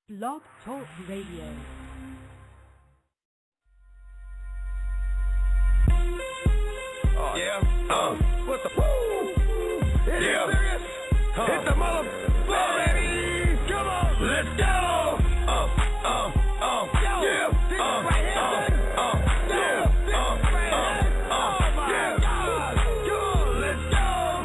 Blog Talk Radio. What's the woo? Yeah. Hit the mother, baby. Come on, let's go.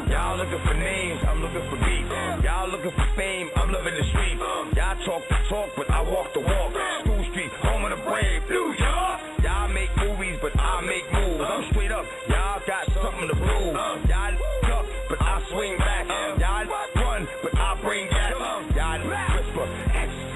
Y'all looking for names, I'm looking for beats. Y'all looking for fame, I'm living the streets. Y'all talk the talk, but I walk the walk. School Street, home of the brave, New York. Y'all make movies, but I make moves. I'm straight up, y'all got something to prove. Y'all duck, but I swing back. Y'all run, but I bring back. Y'all whisper,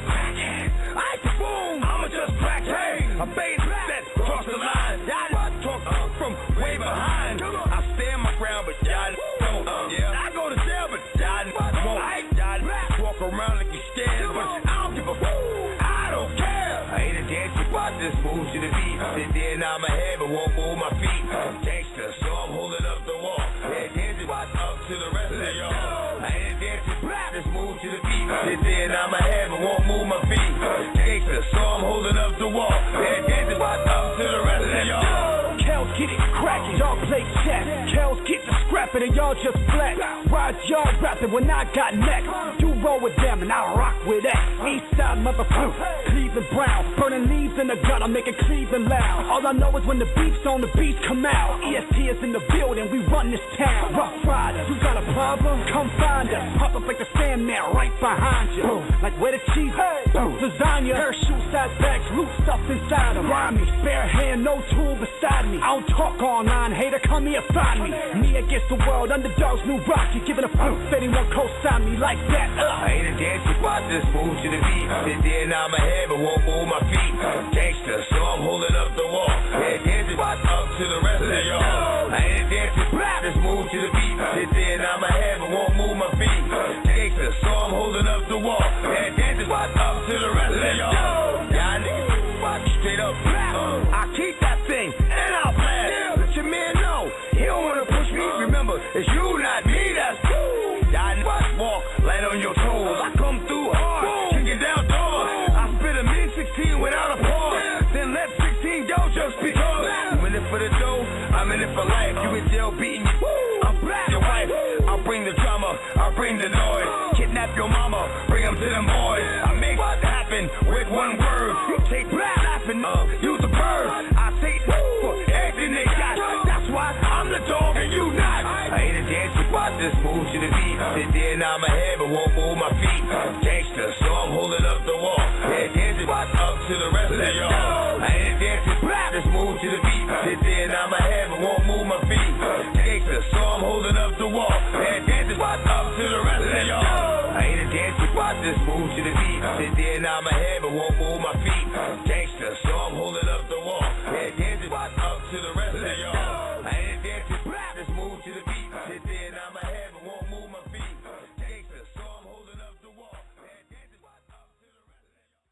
crackhead. I boom, I'ma just crackhead. I'm bait set, cross the line. Y'all talk from way behind. I stand my ground, but y'all don't. I go to jail, but y'all won't. Y'all walk around like you scared, but I don't give a fool. I don't care. I ain't a dancer, but this move to the beat. Sit there and nod my head, but won't move my feet. Gangster, so I'm holding up the wall. Yeah, dancing up to the rest of y'all. I ain't a dancer, this move to the beat. Sit there and nod my head, but won't move my feet. Gangster, so I'm holding up the wall. Yeah, dancing up to the rest of y'all. Kells get it crackin', y'all play chess. Kells get the scrappin' and y'all just flex. Ride y'all rapping when I got next. You roll with them and I rock with X. Eastside motherfucker, Cleveland Brown. Burning leaves in the gut, I'm making Cleveland loud. All I know is when the beef's on, the beats come out. EST is in the building, we run this town. Rough Riders, you got a problem? Come find us. Pop up like the Sandman right behind you. Like where the cheese? Lasagna. Parachute size bags, loot stuff inside them. Rhyme me, bare hand, no tool beside me. I don't talk online, hater, come here, find me. Me against the world, underdogs, new Rocky. Giving a fuck if anyone co-sign me like that. I ain't a dancer, but this move to the beat. Sit there and nod my head, but won't move my feet. Gangster, so I'm holding up the wall. Yeah, dancing up to the rest of y'all. I ain't a dancer, this move to the beat. Sit there and nod my head, but won't move my feet. Gangster, so I'm holding up the wall. Yeah, dancing up to the rest of y'all. Y'all niggas, straight up. I keep that thing, and I'll blast. Let your man know, he don't wanna push me. Remember, it's you, not me, that's cool. Y'all niggas walk light on your toes. I come through hard, kicking down doors. I spit a mid 16 without a pause. Then let 16 go just because. You in it for the dough, I'm in it for life. You in jail beating you, I'm your wife. I'll bring the drama, I'll bring the noise. Kidnap your mama, bring them to them boys. I make what happen with one word. You take laughing, use the bird. I say for everything they got. That's why I'm the dog and you not. I ain't a dancer, but this move to the beat. Sit there and nod my head, but won't move my feet. Gangster, so I'm holding up the wall. Yeah, dancing up to the rest of y'all. I ain't a dancer, this move to the beat. Sit there and nod my head, but won't move my feet. Gangster, so I'm holding up the wall. Yeah, dancing up to the rest of y'all. I ain't a dancer, but this move to the beat. Sit there and nod my head, but won't move my feet. Gangster, so I'm holding up the wall. Yeah, dancing up to the rest of y'all. I ain't a dancer, this move to the beat. Sit there and nod my head, but won't move my feet. Gangster, so I'm holding up the wall. Yeah, dancing up to the rest of y'all.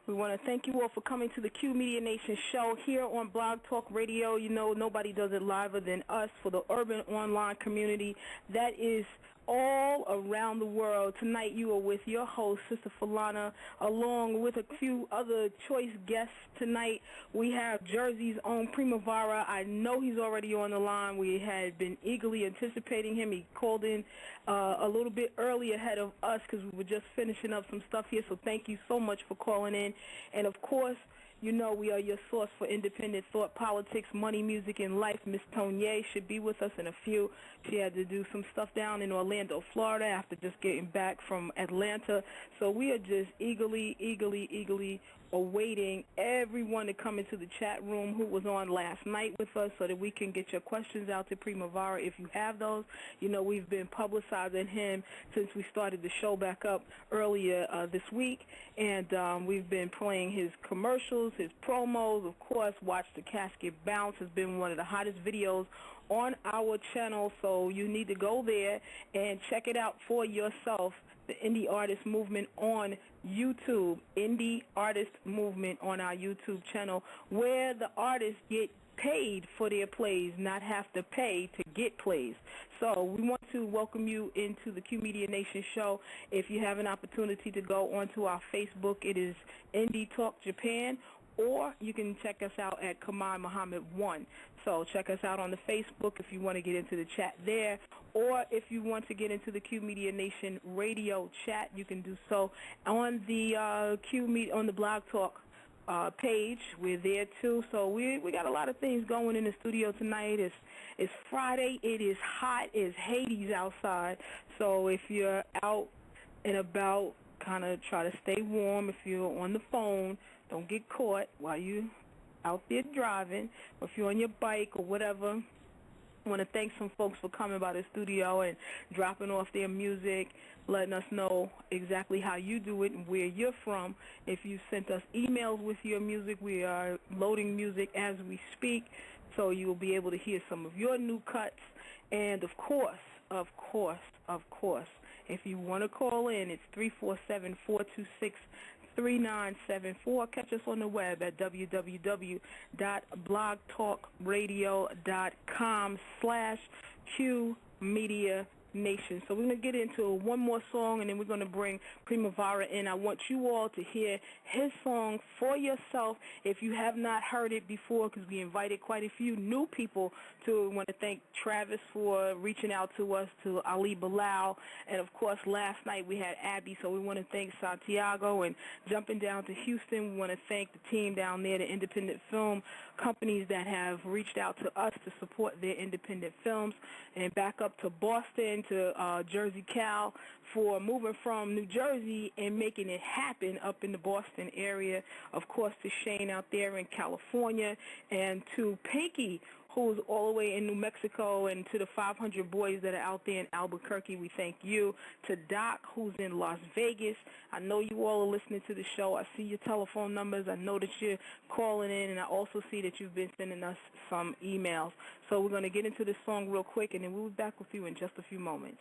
We want to thank you all for coming to the Q Media Nation show here on Blog Talk Radio. You know, nobody does it liver than us for the urban online community that is all around the world. Tonight you are with your host, Sister Falana, along with a few other choice guests. Tonight we have Jersey's own Premavara. I know he's already on the line. We had been eagerly anticipating him. He called in a little bit early ahead of us because we were just finishing up some stuff here, so thank you so much for calling in. And, of course, you know we are your source for independent thought, politics, money, music, and life. Miss Tonier should be with us in a few. She had to do some stuff down in Orlando, Florida after just getting back from Atlanta. So we are just eagerly awaiting everyone to come into the chat room who was on last night with us so that we can get your questions out to Premavara if you have those. You know, we've been publicizing him since we started the show back up earlier this week, and we've been playing his commercials, his promos. Of course, Watch the Casket Bounce has been one of the hottest videos on our channel, so you need to go there and check it out for yourself. The Indie Artist Movement on YouTube, Indie Artist Movement on our YouTube channel, where the artists get paid for their plays, not have to pay to get plays. So we want to welcome you into the Q Media Nation show. If you have an opportunity to go onto our Facebook, it is Indie Talk Japan, or you can check us out at Kamal Muhammad 1. So check us out on the Facebook if you want to get into the chat there, or if you want to get into the Q Media Nation radio chat, you can do so on the on the Blog Talk page. We're there too. So we got a lot of things going in the studio tonight. It's Friday. It is hot. It's Hades outside. So if you're out and about, kind of try to stay warm. If you're on the phone, don't get caught while you out there driving, or if you're on your bike or whatever. I want to thank some folks for coming by the studio and dropping off their music, letting us know exactly how you do it and where you're from. If you sent us emails with your music, we are loading music as we speak, so you will be able to hear some of your new cuts. And of course, if you want to call in, it's 347-426-3974. Catch us on the web at www.blogtalkradio.com/Q Media Nation. So we're going to get into one more song, and then we're going to bring Premavara in. I want you all to hear his song for yourself if you have not heard it before, because we invited quite a few new people to. I want to thank Travis for reaching out to us, to Ali Bilal, and of course last night we had Abby, so we want to thank Santiago. And jumping down to Houston, we want to thank the team down there, the independent film companies that have reached out to us to support their independent films, and back up to Boston, to Jersey Cal, for moving from New Jersey and making it happen up in the Boston area. Of course, to Shane out there in California, and to Pinky, who's all the way in New Mexico, and to the 500 boys that are out there in Albuquerque, we thank you. To Doc, who's in Las Vegas, I know you all are listening to the show. I see your telephone numbers. I know that you're calling in, and I also see that you've been sending us some emails. So we're going to get into this song real quick, and then we'll be back with you in just a few moments.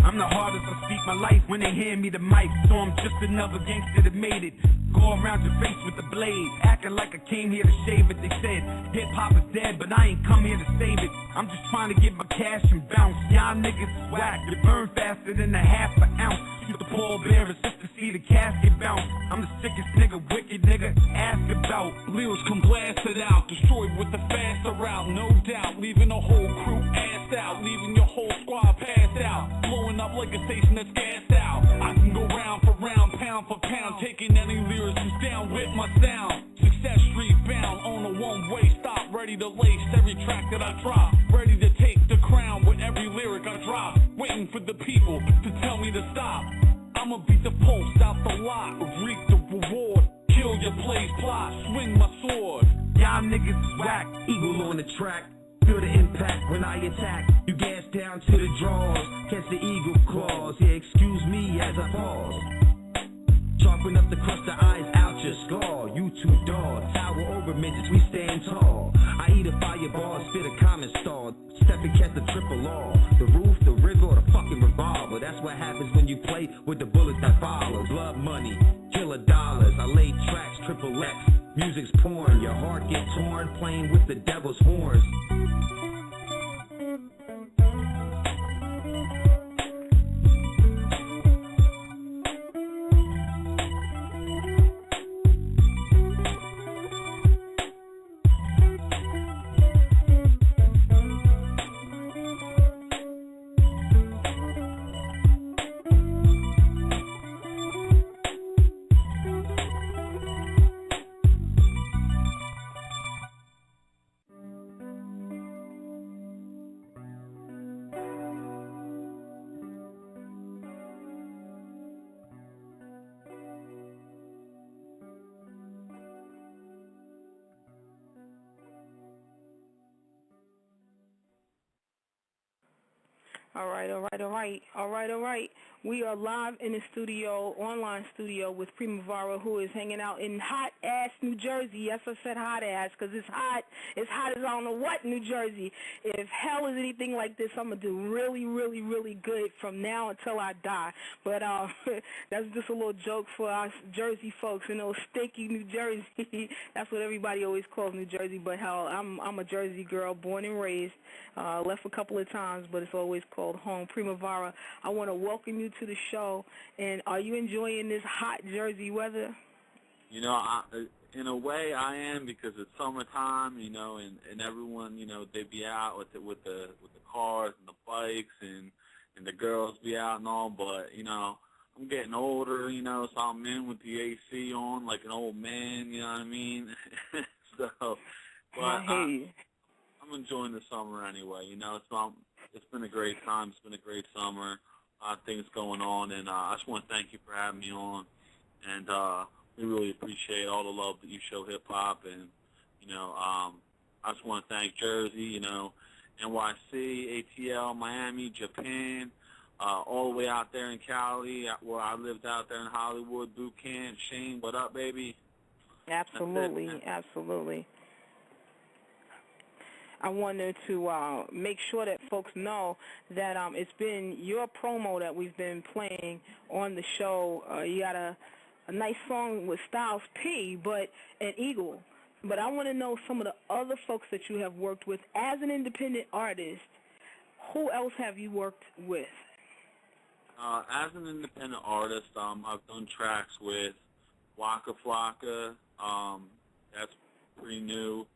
I'm the hardest to speak my life when they hand me the mic, so I'm just another gangster that made it. Go around your face with the blade, acting like I came here to shave it. They said hip-hop is dead, but I ain't come here to save it. I'm just trying to get my cash and bounce. Y'all niggas is whack, you burn faster than a half an ounce. Shoot the pallbearers just to see the casket bounce. I'm the sickest nigga, wicked nigga, ask about. Lyrics come blasted out, destroyed with the faster route, no doubt. Leaving the whole crew assed out, leaving your whole squad passed out. Blowing up like a station that's gassed out. I can go round for round, pound for pound, taking any lyrics who's down with my sound. Success Street bound on a one-way stop, ready to lace every track that I drop, ready to take the crown with every lyric I drop, waiting for the people to tell me to stop. I'ma beat the post out the lot, reap the reward, kill your plays plot, swing my sword. Y'all niggas is whack, eagle on the track. Feel the impact when I attack. You gas down to the draws, catch the eagle claws. Yeah, excuse me as I pause. Sharpen up the crust, the eyes out your skull. You two dogs, tower over midgets, we stand tall. I eat a fireball, spit a common stall. Step and catch the triple R. The roof, the river, or the fucking revolver. That's what happens when you play with the bullets that follow. Blood money, killer dollars. I lay tracks, triple X. Music's porn, your heart get torn, playing with the devil's horns. All right. We are live in the studio, online studio, with Premavara, who is hanging out in hot-ass New Jersey. Yes, I said hot-ass because it's hot. It's hot as I don't know what, New Jersey. If hell is anything like this, I'm going to do really, really, really good from now until I die. But that's just a little joke for us Jersey folks, you know, stinky New Jersey. That's what everybody always calls New Jersey. But hell, I'm a Jersey girl, born and raised. Left a couple of times, but it's always called home. Premavara, I want to welcome you to the show. And are you enjoying this hot Jersey weather? You know, in a way I am, because it's summertime, you know, and everyone, you know, they be out with the cars and the bikes, and the girls be out and all, but, you know, I'm getting older, you know, so I'm in with the AC on like an old man, you know what I mean? So, but I'm enjoying the summer anyway, you know. It's been a great time. It's been a great summer. Things going on, and I just want to thank you for having me on, and we really appreciate all the love that you show hip-hop, and, you know, I just want to thank Jersey, you know, NYC, ATL, Miami, Japan, all the way out there in Cali, where I lived out there in Hollywood, boot camp. Shane, what up, baby? Absolutely, absolutely. I wanted to make sure that folks know that it's been your promo that we've been playing on the show. You got a nice song with Styles P, but an Eagle. But I want to know some of the other folks that you have worked with as an independent artist. Who else have you worked with? As an independent artist, I've done tracks with Waka Flocka. That's pretty new.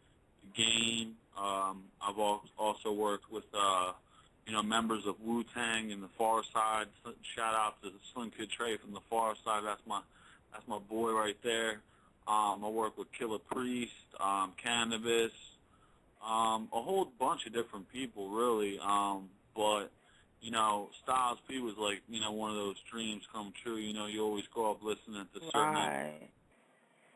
The Game. I've also worked with, you know, members of Wu-Tang and the Far Side. Shout out to Slim Kid Trey from the Far Side. That's my boy right there. I work with Killer Priest, Cannabis, a whole bunch of different people, really. But, you know, Styles P was like, you know, one of those dreams come true. You know, you always grow up listening to certain, right.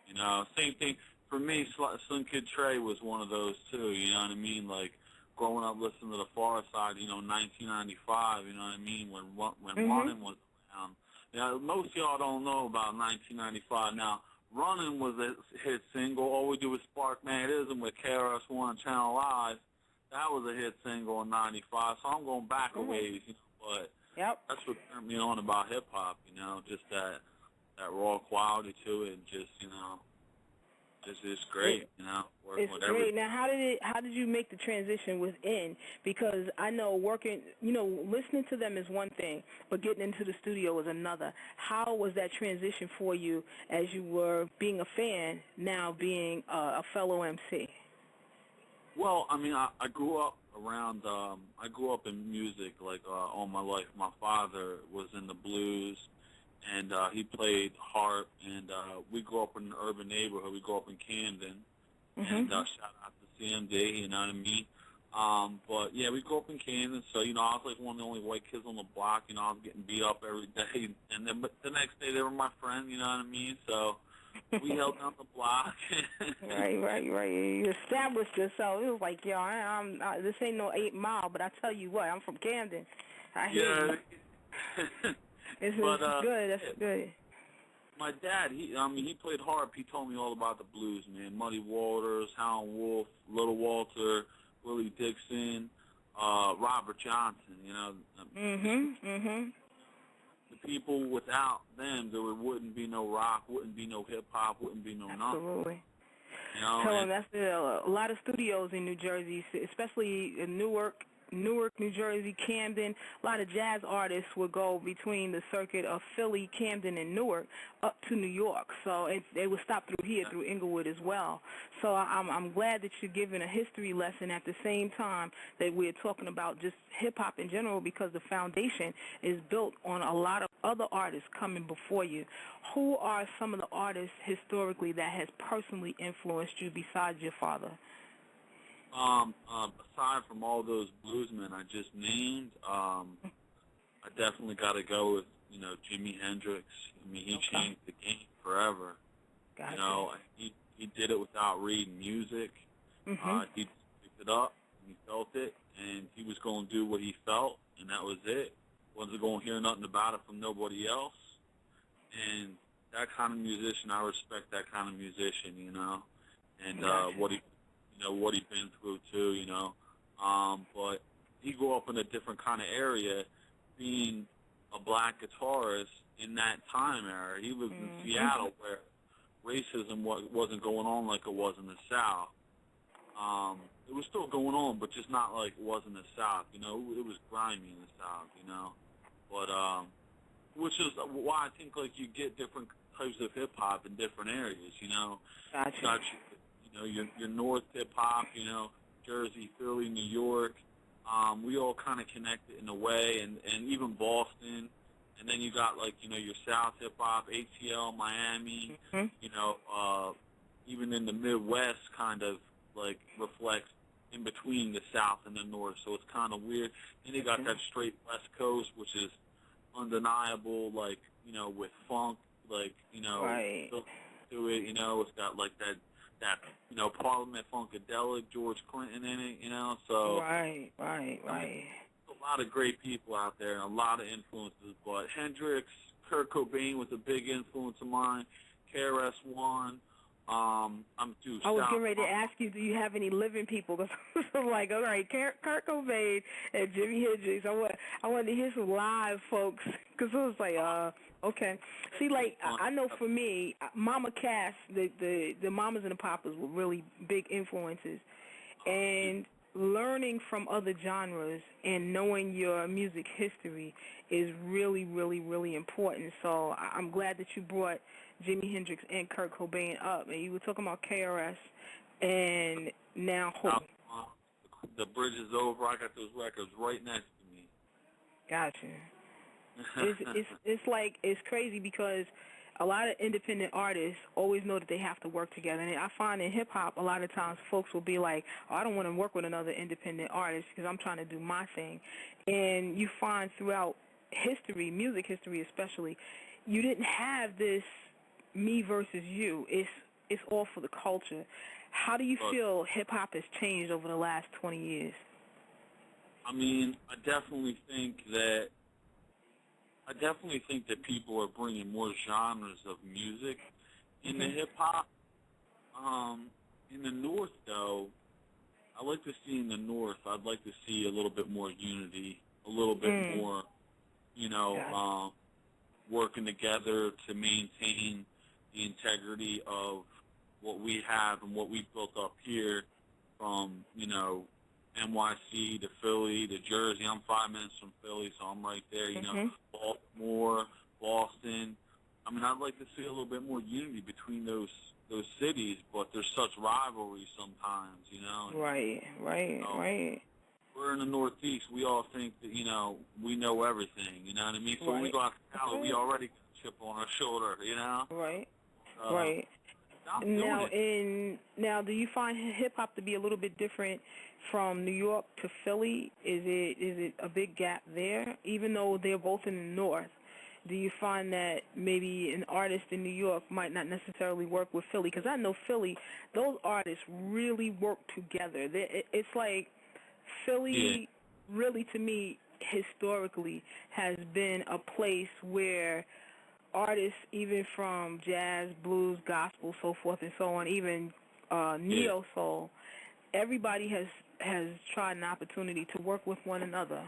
You know, same thing. For me, Slim Kid Trey was one of those, too, you know what I mean? Like, growing up listening to the Far Side, you know, 1995, you know what I mean, when Runnin' was around. You know, most of y'all don't know about 1995. Now, Runnin' was a hit single. All We Do Is Spark Magnetism with KRS-One Channel Live. That was a hit single in 95, so I'm going back a ways, you know, but that's what turned me on about hip-hop, you know, just that raw quality to it, and just, you know, it's great, you know. It's great. Now, how did you make the transition within? Because I know working, you know, listening to them is one thing, but getting into the studio is another. How was that transition for you as you were being a fan, now being a fellow MC? Well, I mean, I grew up around, I grew up in music, like, all my life. My father was in the blues, and he played harp, and we grew up in an urban neighborhood. We grew up in Camden, and shout out to CMD, you know what I mean? But, yeah, we grew up in Camden, so, you know, I was like one of the only white kids on the block. You know, I was getting beat up every day, and then but the next day they were my friend, you know what I mean? So we held down the block. Right. You established yourself. It was like, yo, this ain't no 8 Mile, but I tell you what, I'm from Camden. I hear you. It's good. That's good. My dad, he played harp. He told me all about the blues, man. Muddy Waters, Howlin' Wolf, Little Walter, Willie Dixon, Robert Johnson. You know. The people, without them, there wouldn't be no rock, wouldn't be no hip hop, wouldn't be no nothing. Absolutely. You know, Tell them that's a lot of studios in New Jersey, especially in Newark, New Jersey, Camden. A lot of jazz artists would go between the circuit of Philly, Camden, and Newark up to New York. So they would stop through here, through Inglewood as well. So I'm glad that you're giving a history lesson at the same time that we're talking about just hip-hop in general, because the foundation is built on a lot of other artists coming before you. Who are some of the artists historically that has personally influenced you besides your father? Aside from all those bluesmen I just named, I definitely got to go with, you know, Jimi Hendrix. I mean, he changed the game forever. Gotcha. You know, he did it without reading music. He picked it up, and he felt it, and he was going to do what he felt, and that was it. wasn't going to hear nothing about it from nobody else. And that kind of musician, I respect that kind of musician, you know, and what he's been through too, you know. But he grew up in a different kind of area, being a black guitarist in that time era. He lived in Seattle, where racism wasn't going on like it was in the South. It was still going on, but just not like it was in the South, you know. It was grimy in the South, you know. But which is why I think like you get different types of hip hop in different areas, you know. Gotcha. You know, your North hip hop, you know, Jersey, Philly, New York. We all kind of connected in a way, and even Boston. And then you got like, you know, your South hip hop, ATL, Miami. You know, even in the Midwest, kind of like reflects in between the South and the North, so it's kind of weird. And you got that straight West Coast, which is undeniable, like, you know, with funk, like, you know, to it, you know, it's got like that, you know, Parliament Funkadelic, George Clinton in it, you know, so. Right. A lot of great people out there, and a lot of influences, but Hendrix, Kurt Cobain was a big influence of mine, KRS-One. I was getting ready to ask you, do you have any living people? Because I'm like, all right, Kurt Cobain and Jimi Hendrix. I wanted to hear some live folks, because it was like, okay. See, like, I know for me, Mama Cass, the Mamas and the Papas were really big influences, and learning from other genres and knowing your music history is really, really, really important. So I'm glad that you brought Jimi Hendrix and Kurt Cobain up, and you were talking about KRS and now Hope. The bridge is over. I got those records right next to me. Gotcha. It's crazy because a lot of independent artists always know that they have to work together. And I find in hip-hop, a lot of times folks will be like, oh, I don't want to work with another independent artist because I'm trying to do my thing. And you find throughout history, music history especially, you didn't have this me versus you. It's all for the culture. How do you feel hip-hop has changed over the last 20 years? I mean, I definitely think that people are bringing more genres of music into hip-hop. In the North, though, I like to see in the North, I'd like to see a little bit more unity, a little bit more, you know, working together to maintain the integrity of what we have and what we've built up here from, you know, NYC to Philly to Jersey. I'm 5 minutes from Philly, so I'm right there, you know, Baltimore, Boston. I mean, I'd like to see a little bit more unity between those cities, but there's such rivalry sometimes, you know. Right. We're in the Northeast. We all think that, you know, we know everything, you know what I mean? So when we go out to Cali, we already got a chip on our shoulder, you know? Right. Now, do you find hip-hop to be a little bit different from New York to Philly? Is it a big gap there, even though they're both in the North? Do you find that maybe an artist in New York might not necessarily work with Philly? Because I know Philly, those artists really work together. It's like Philly really, to me, historically, has been a place where artists, even from jazz, blues, gospel, so forth and so on, even neo-soul, everybody has tried an opportunity to work with one another,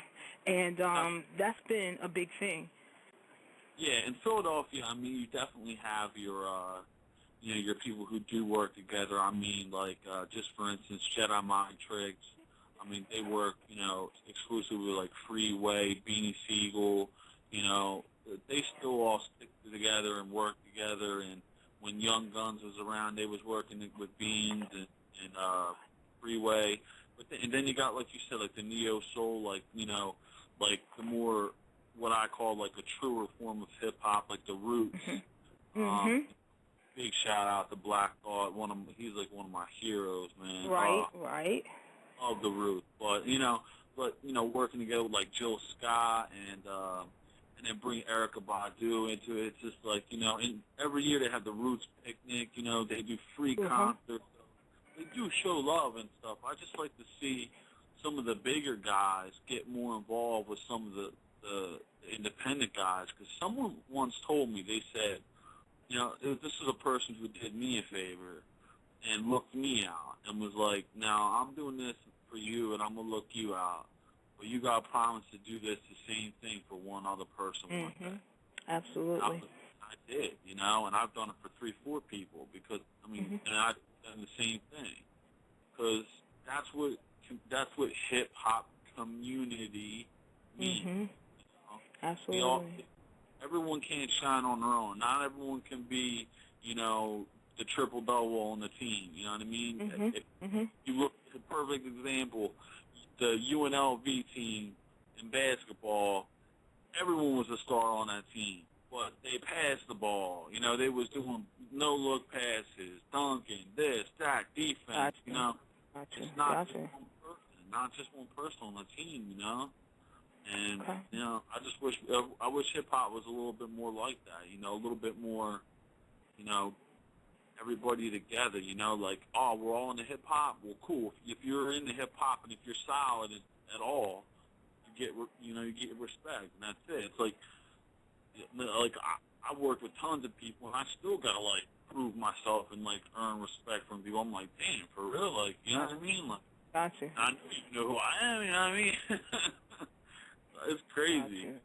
and that's been a big thing. Yeah, in Philadelphia, I mean, you definitely have your, you know, your people who do work together. I mean, like, just for instance, Jedi Mind Tricks. I mean, they work, you know, exclusively with, like, Freeway, Beanie Siegel, you know. They still all stick together and work together. And when Young Guns was around, they was working with Beans and Freeway. And then you got, like you said, like the neo-soul, like, you know, like the more what I call like a truer form of hip-hop, like the Roots. Big shout-out to Black Thought. He's like one of my heroes, man. Right. Of the Roots. But, you know, working together with, like, Jill Scott and then bring Erykah Badu into it. It's just like, you know, and every year they have the Roots Picnic, you know, they do free concerts. They do show love and stuff. I just like to see some of the bigger guys get more involved with some of the the independent guys, because someone once told me, they said, this is a person who did me a favor and looked me out and was like, now I'm doing this for you and I'm going to look you out, but you got to promise to do this the same thing for one other person one day. Absolutely. I did, and I've done it for 3-4 people because, and I've done the same thing because that's what hip-hop community means. Absolutely. Everyone can't shine on their own. Not everyone can be, the triple-double on the team. You know what I mean? If you look at a perfect example, the UNLV team in basketball, everyone was a star on that team, but they passed the ball. They was doing no-look passes, dunking, this, that, defense. It's not just one person on the team. And I wish hip hop was a little bit more like that. A little bit more, everybody together. Like, oh, we're all into hip hop. Well, cool. If you're into hip hop and if you're solid at all, you get respect, and that's it. It's like I work with tons of people, and I still gotta prove myself and earn respect from people. I'm like, damn, for real, you know what I mean? Gotcha. I know you know who I am. You know what I mean? It's crazy. Gotcha.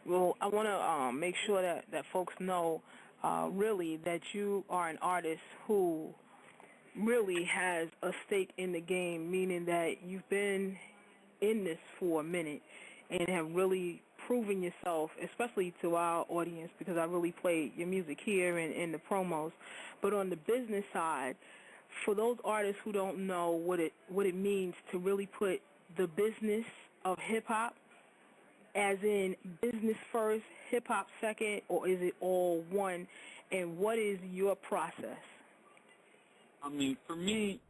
Well, I want to make sure that folks know, really, that you are an artist who really has a stake in the game, meaning that you've been in this for a minute and have really proven yourself, especially to our audience, because I really play your music here and in the promos. But on the business side, for those artists who don't know what it means to really put the business of hip-hop, as in business first, hip-hop second, or is it all one, and what is your process? I mean, for me,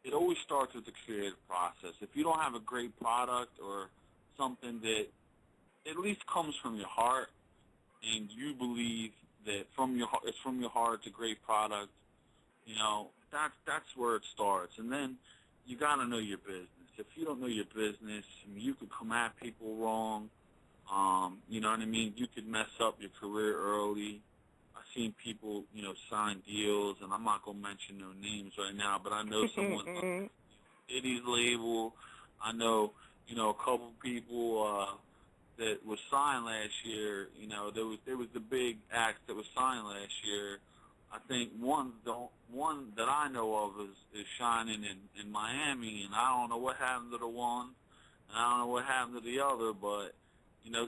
it always starts with the creative process. If you don't have a great product or something that at least comes from your heart and you believe that it's from your heart, it's a great product, that's where it starts. And then you got to know your business. If you don't know your business, you could come at people wrong. You know what I mean? You could mess up your career early. I've seen people, sign deals, and I'm not going to mention no names right now, but I know someone on Diddy's label. I know, a couple people that was signed last year. There was the big acts that was signed last year. I think one that I know of is shining in Miami, and I don't know what happened to the one, and I don't know what happened to the other, but,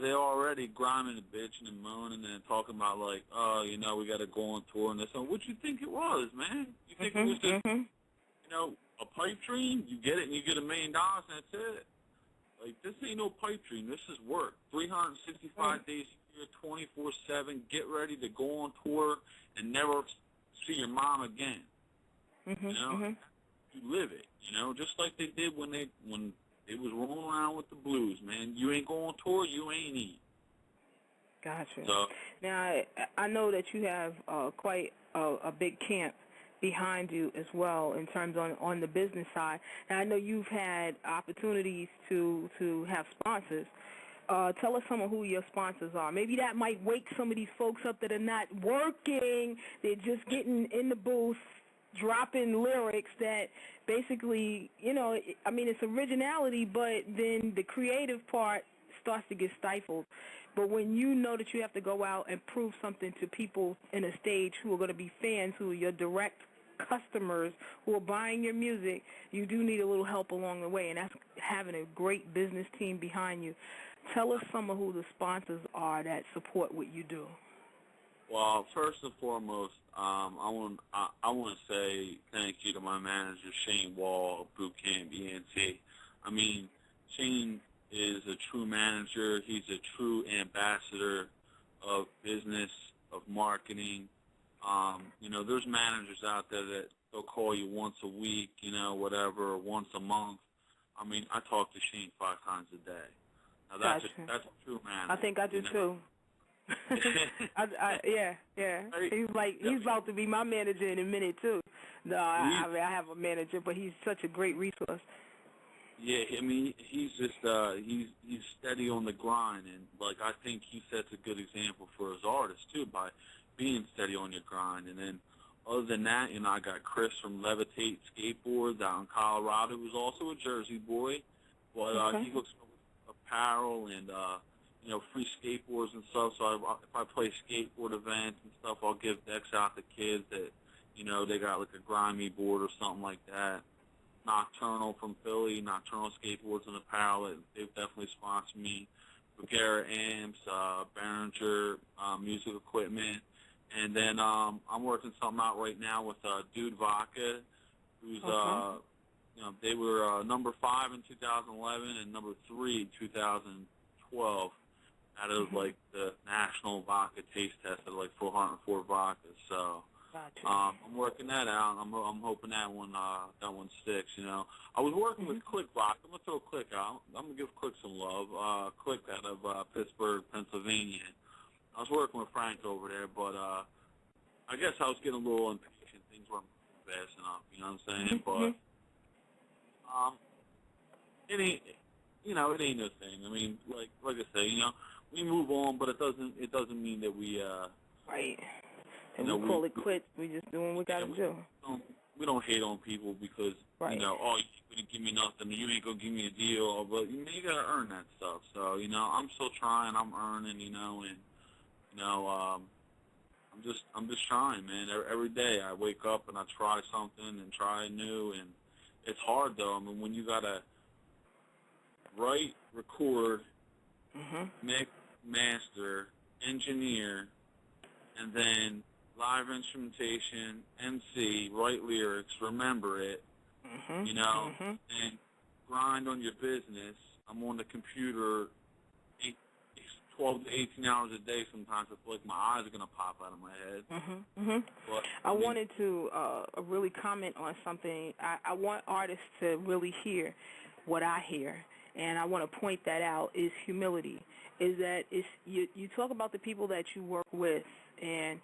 they're already grinding and bitching and moaning and talking about, we got to go on tour and this. So what you think it was, man? You think it was just, a pipe dream? You get it and you get $1 million and that's it. This ain't no pipe dream. This is work. 365 days a year, 24/7. Get ready to go on tour and never see your mom again. You live it. Just like they did when they was rolling around with the blues, man. You ain't going on tour, you ain't eat. Gotcha. So, now, I know that you have quite a big camp behind you as well in terms on the business side. And I know you've had opportunities to have sponsors. Tell us some of who your sponsors are. Maybe that might wake some of these folks up that are not working. They're just getting in the booth, dropping lyrics that basically, it's originality, but then the creative part starts to get stifled. But when you know that you have to go out and prove something to people in a stage who are going to be fans, who are your direct customers, who are buying your music, you do need a little help along the way, and that's having a great business team behind you. Tell us some of who the sponsors are that support what you do. Well, first and foremost, I want to say thank you to my manager, Shane Wall of Boot Camp ENT. I mean, Shane is a true manager. He's a true ambassador of business, of marketing. There's managers out there that they'll call you once a week, whatever, or once a month. I mean, I talk to Shane 5 times a day. Now, that's a true manager. I think I do too. Yeah. He's about to be my manager in a minute too. No, I have a manager, but he's such a great resource. Yeah, I mean, he's just he's steady on the grind, and like I think he sets a good example for his artists too by being steady on your grind. And then other than that, you know, I got Chris from Levitate Skateboards out in Colorado, who's also a Jersey boy, but he hooks me with apparel and you know, free skateboards and stuff. So if I play skateboard events and stuff, I'll give decks out to kids that, you know, they got like a grimy board or something like that. Nocturnal from Philly, Nocturnal Skateboards and Apparel, they've definitely sponsored me. Bulgara Amps, Behringer Music Equipment. And then I'm working something out right now with Dude Vodka, who's, you know, they were number 5 in 2011 and number 3 in 2012 out of, like, the National Vodka Taste Test of, like, 404 vodkas. So I'm working that out. I'm hoping that one sticks. You know, I was working with Click Rock. I'm gonna throw Click out. I'm gonna give Click some love. Click out of Pittsburgh, Pennsylvania. I was working with Frank over there, but I guess I was getting a little impatient. Things weren't fast enough. You know what I'm saying? But it ain't. You know, it ain't no thing. I mean, like I say, you know, we move on, but it doesn't mean that we right. And we call it quits. We just doing what we got to do. We don't hate on people because, you know, oh, you couldn't give me nothing, you ain't going to give me a deal, but you got to earn that stuff. So, you know, I'm still trying, I'm earning, you know, and, you know, I'm just trying, man. Every day I wake up and I try something and try new, and it's hard, though. I mean, when you got to write, record, mix, master, engineer, and then live instrumentation, MC, write lyrics, remember it, you know, and grind on your business. I'm on the computer 12 to 18 hours a day sometimes. I feel like my eyes are going to pop out of my head. But, I wanted to really comment on something. I want artists to really hear what I hear, and I want to point that out, is humility. Is that you talk about the people that you work with and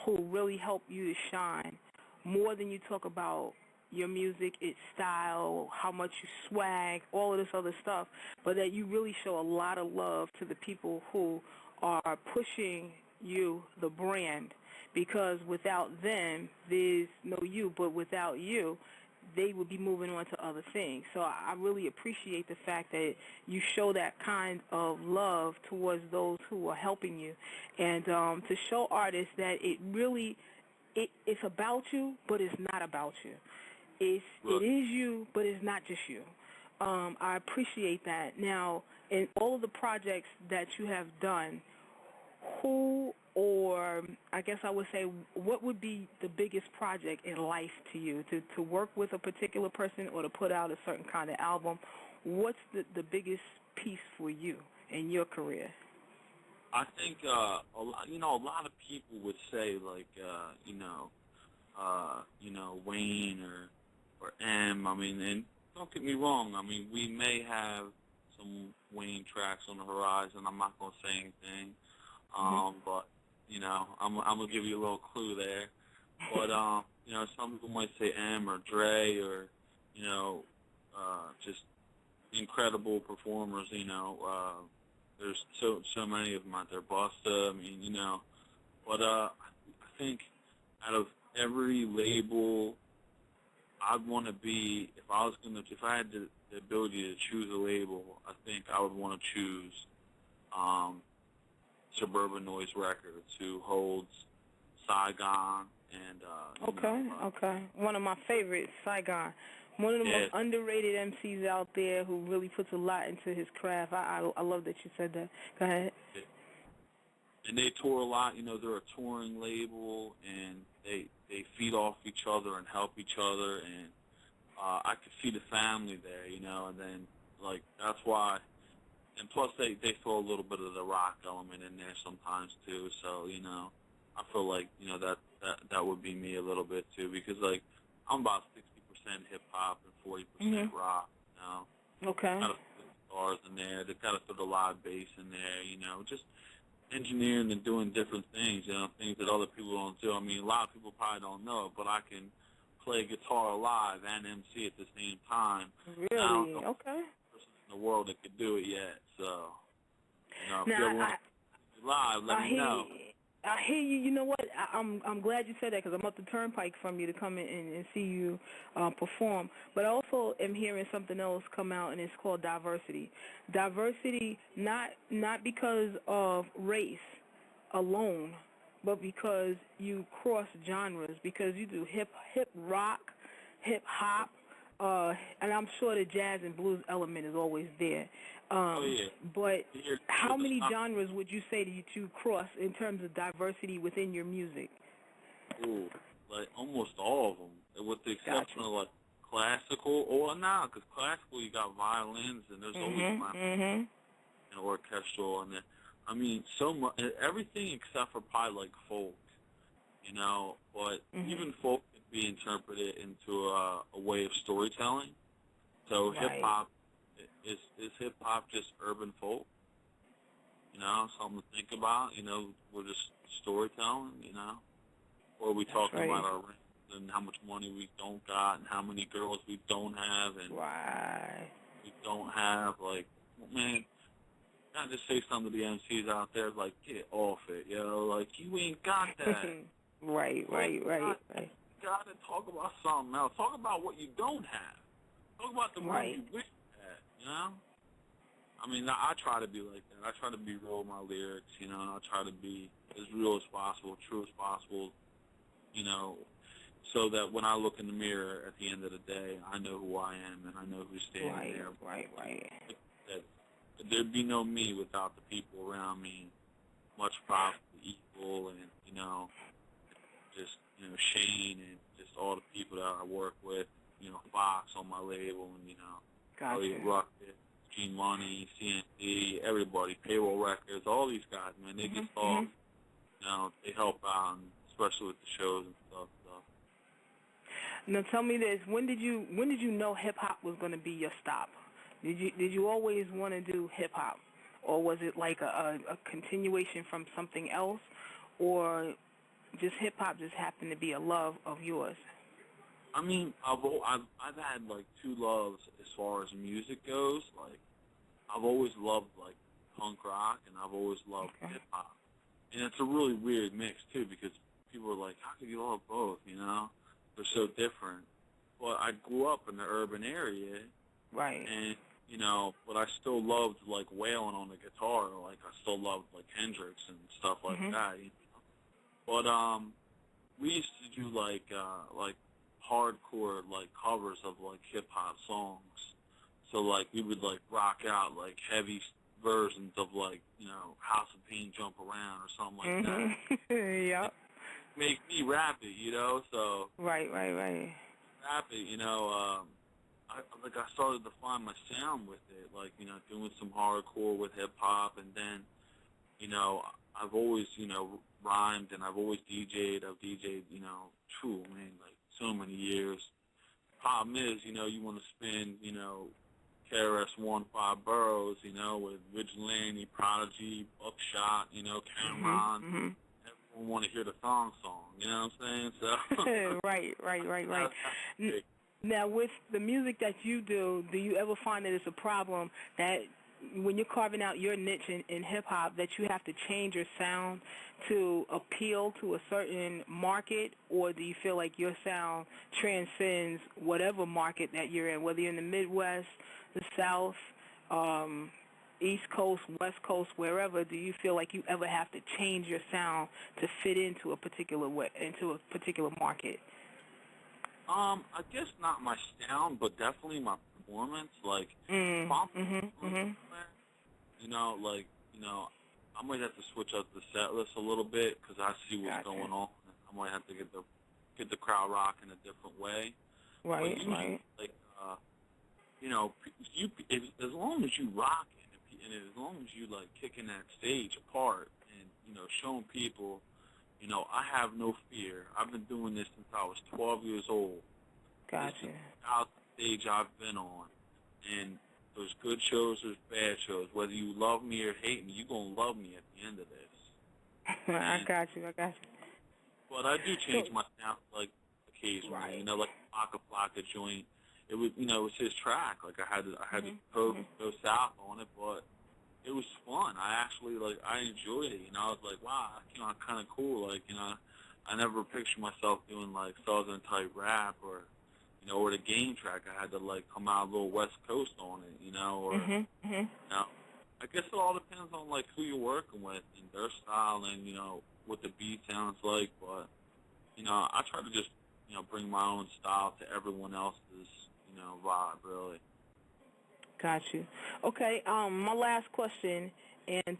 who really help you to shine more than you talk about your music, its style, how much you swag, all of this other stuff, but that you really show a lot of love to the people who are pushing you, the brand, because without them, there's no you, but without you, they would be moving on to other things. So I really appreciate the fact that you show that kind of love towards those who are helping you, and to show artists that it really, it's about you, but it's not about you. It is you, but it's not just you. I appreciate that. Now, in all of the projects that you have done, who, or I guess I would say, what would be the biggest project in life to you? To work with a particular person or to put out a certain kind of album? What's the biggest piece for you in your career? I think, a lot of people would say, like, Wayne or M. I mean, and don't get me wrong. I mean, we may have some Wayne tracks on the horizon. I'm not going to say anything. But, you know, I'm going to give you a little clue there. But, you know, some people might say M or Dre or, you know, just incredible performers, you know. There's so many of them out there. Busta, I mean, you know. But I think out of every label, I'd want to be, if I had the ability to choose a label, I think I would want to choose Suburban Noise Records, who holds Saigon and Okay. One of my favorites, Saigon. One of the most underrated MCs out there who really puts a lot into his craft. I love that you said that. Go ahead. And they tour a lot. You know, they're a touring label, and they feed off each other and help each other. And I could see the family there, you know. And then, like, that's why. And plus, they throw a little bit of the rock element in there sometimes too. So, you know, I feel like, you know, that would be me a little bit too, because, like, I'm about 60% hip hop and 40% rock. You know. Okay. Got to put the guitars in there. They've got to throw the live bass in there. You know, just engineering and doing different things. You know, things that other people don't do. I mean, a lot of people probably don't know, but I can play guitar live and MC at the same time. Really? Okay. person in the world that could do it yet. So, if Now, you ever want to do live, let me know. I hear you. You know what? I'm glad you said that because I'm up the turnpike from you to come in and see you perform. But I also am hearing something else come out, and it's called diversity. Diversity, not because of race alone, but because you cross genres, because you do hip rock, hip hop, and I'm sure the jazz and blues element is always there. But how many genres would you say that you cross in terms of diversity within your music? Ooh, like almost all of them, with the exception of like classical or not, because classical you got violins and there's always and orchestral and I mean so much, everything except for probably like folk, but even folk could be interpreted into a way of storytelling. So hip hop is hip hop just urban folk? Something to think about. We're just storytelling. Or are we talking about our rent and how much money we don't got and how many girls we don't have and we don't have. Like, man, I just say something to the MCs out there like, get off it, like you ain't got that. Right. You gotta talk about something else. Talk about what you don't have. Talk about the one you wish you had, I mean, I try to be like that. I try to be real with my lyrics, and I try to be as real as possible, true as possible, so that when I look in the mirror at the end of the day, I know who I am and I know who's standing there. Right. That there'd be no me without the people around me, much probably equal, and, just, Shane and just all the people that I work with, Fox on my label, and, Elliot Ruckett, G Money, CNC, everybody, Payroll Records, all these guys, man, they just all, they help out, and especially with the shows and stuff. So. Now tell me this: when did you know hip hop was going to be your stop? Did you always want to do hip hop, or was it like a continuation from something else, or just hip hop just happened to be a love of yours? I mean, I've had like two loves as far as music goes. Like, I've always loved like punk rock, and I've always loved hip hop. And it's a really weird mix too, because people are like, "How could you love both?" They're so different. But I grew up in the urban area, and but I still loved like wailing on the guitar. Like I still loved like Hendrix and stuff like that. But we used to do like hardcore like covers of like hip hop songs. So like we would like rock out like heavy versions of like House of Pain, Jump Around or something like that. Yeah. Make me rap it, So right. Rap it, I started to find my sound with it, like doing some hardcore with hip hop, and then I've always rhymed and I've always DJ'd. I've DJ'd like so many years. Problem is, you want to spin, KRS-One 5 boroughs, with Vigilante, Prodigy, Buckshot, Cameron. Everyone want to hear the song, you know what I'm saying? So Right. Now, with the music that you do you ever find that it's a problem that when you're carving out your niche in hip-hop that you have to change your sound to appeal to a certain market, or do you feel like your sound transcends whatever market that you're in, whether you're in the Midwest, the South, East Coast, West Coast, wherever? Do you feel like you ever have to change your sound to fit into a particular market? I guess not my sound, but definitely my performance. Like, if I'm I might have to switch up the set list a little bit because I see what's going on. I might have to get the crowd rocking a different way. Right. Like, as long as you rock it, and as long as you like kicking that stage apart, and showing people. I have no fear. I've been doing this since I was 12 years old. Gotcha. This is the stage I've been on. And there's good shows, there's bad shows. Whether you love me or hate me, you're going to love me at the end of this. I got you. But I do change my sound, like, occasionally. Like a Flocka joint. it was, it was his track. Like I had to go south on it, but it was fun. I actually I enjoyed it. I was like, wow, kind of cool. I never pictured myself doing like southern type rap or the game track. I had to come out a little West Coast on it, or I guess it all depends on who you're working with and their style and what the beat sounds like. But I try to just bring my own style to everyone else's vibe, really. Got you. Okay, my last question, and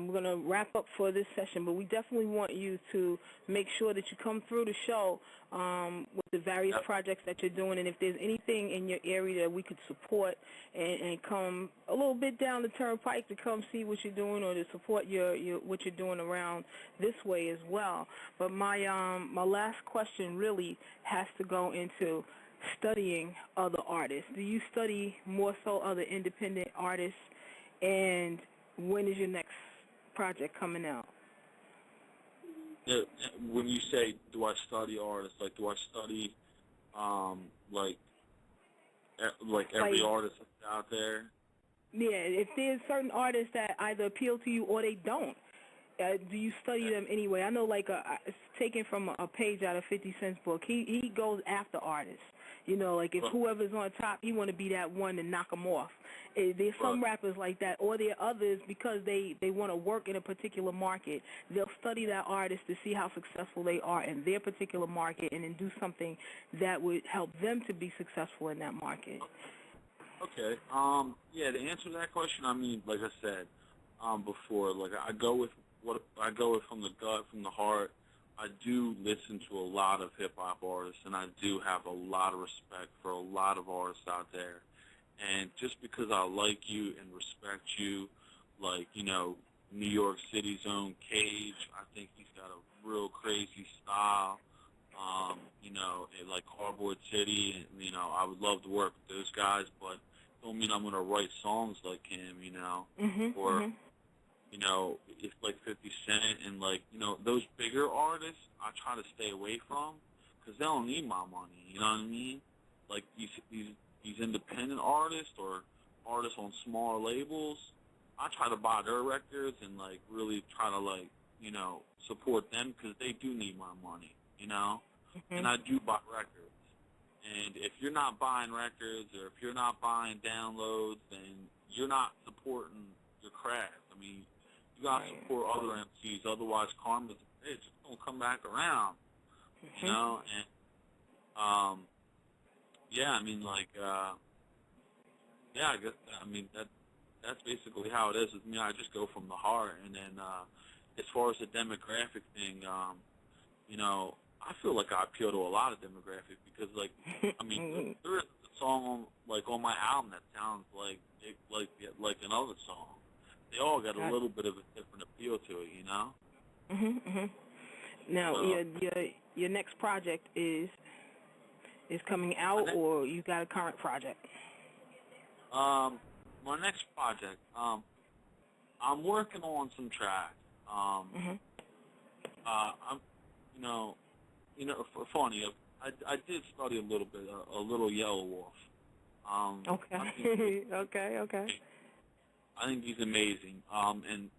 we're going to wrap up for this session, but we definitely want you to make sure that you come through the show with the various projects that you're doing, and if there's anything in your area that we could support and come a little bit down the turnpike to come see what you're doing or to support your what you're doing around this way as well. But my last question really has to go into studying other artists. Do you study more so other independent artists, and when is your next project coming out? Yeah, when you say, do I study artists, do I study, every artist that's out there? Yeah, if there's certain artists that either appeal to you or they don't, do you study them anyway? I know, it's taken from a page out of 50 Cent's book. He goes after artists. If whoever's on top, he want to be that one to knock them off. There's some rappers like that, or there are others because they want to work in a particular market. They'll study that artist to see how successful they are in their particular market and then do something that would help them to be successful in that market. Okay. To answer that question, like I said before, I go with from the gut, from the heart. I do listen to a lot of hip-hop artists, and I do have a lot of respect for a lot of artists out there. And just because I like you and respect you, New York City's own Cage, I think he's got a real crazy style. Like Cardboard City, and, I would love to work with those guys, but don't mean I'm going to write songs like him, or... it's like 50 Cent and, those bigger artists I try to stay away from because they don't need my money, you know what I mean? These independent artists or artists on smaller labels, I try to buy their records and, really try to, support them because they do need my money, And I do buy records. And if you're not buying records or if you're not buying downloads, then you're not supporting your craft. You got to support other MCs, otherwise karma's a bitch. It's going to come back around, And, I guess, that's basically how it is with me. I just go from the heart. And then as far as the demographic thing, I feel like I appeal to a lot of demographics because, there is a song on my album that sounds like another song. They all got a little bit of a different appeal to it, Now, your next project is coming out, or you got a current project? My next project, I'm working on some tracks. I'm, funny. I did study a little bit, a little Yellow Wolf. Okay. Okay. I think he's amazing. And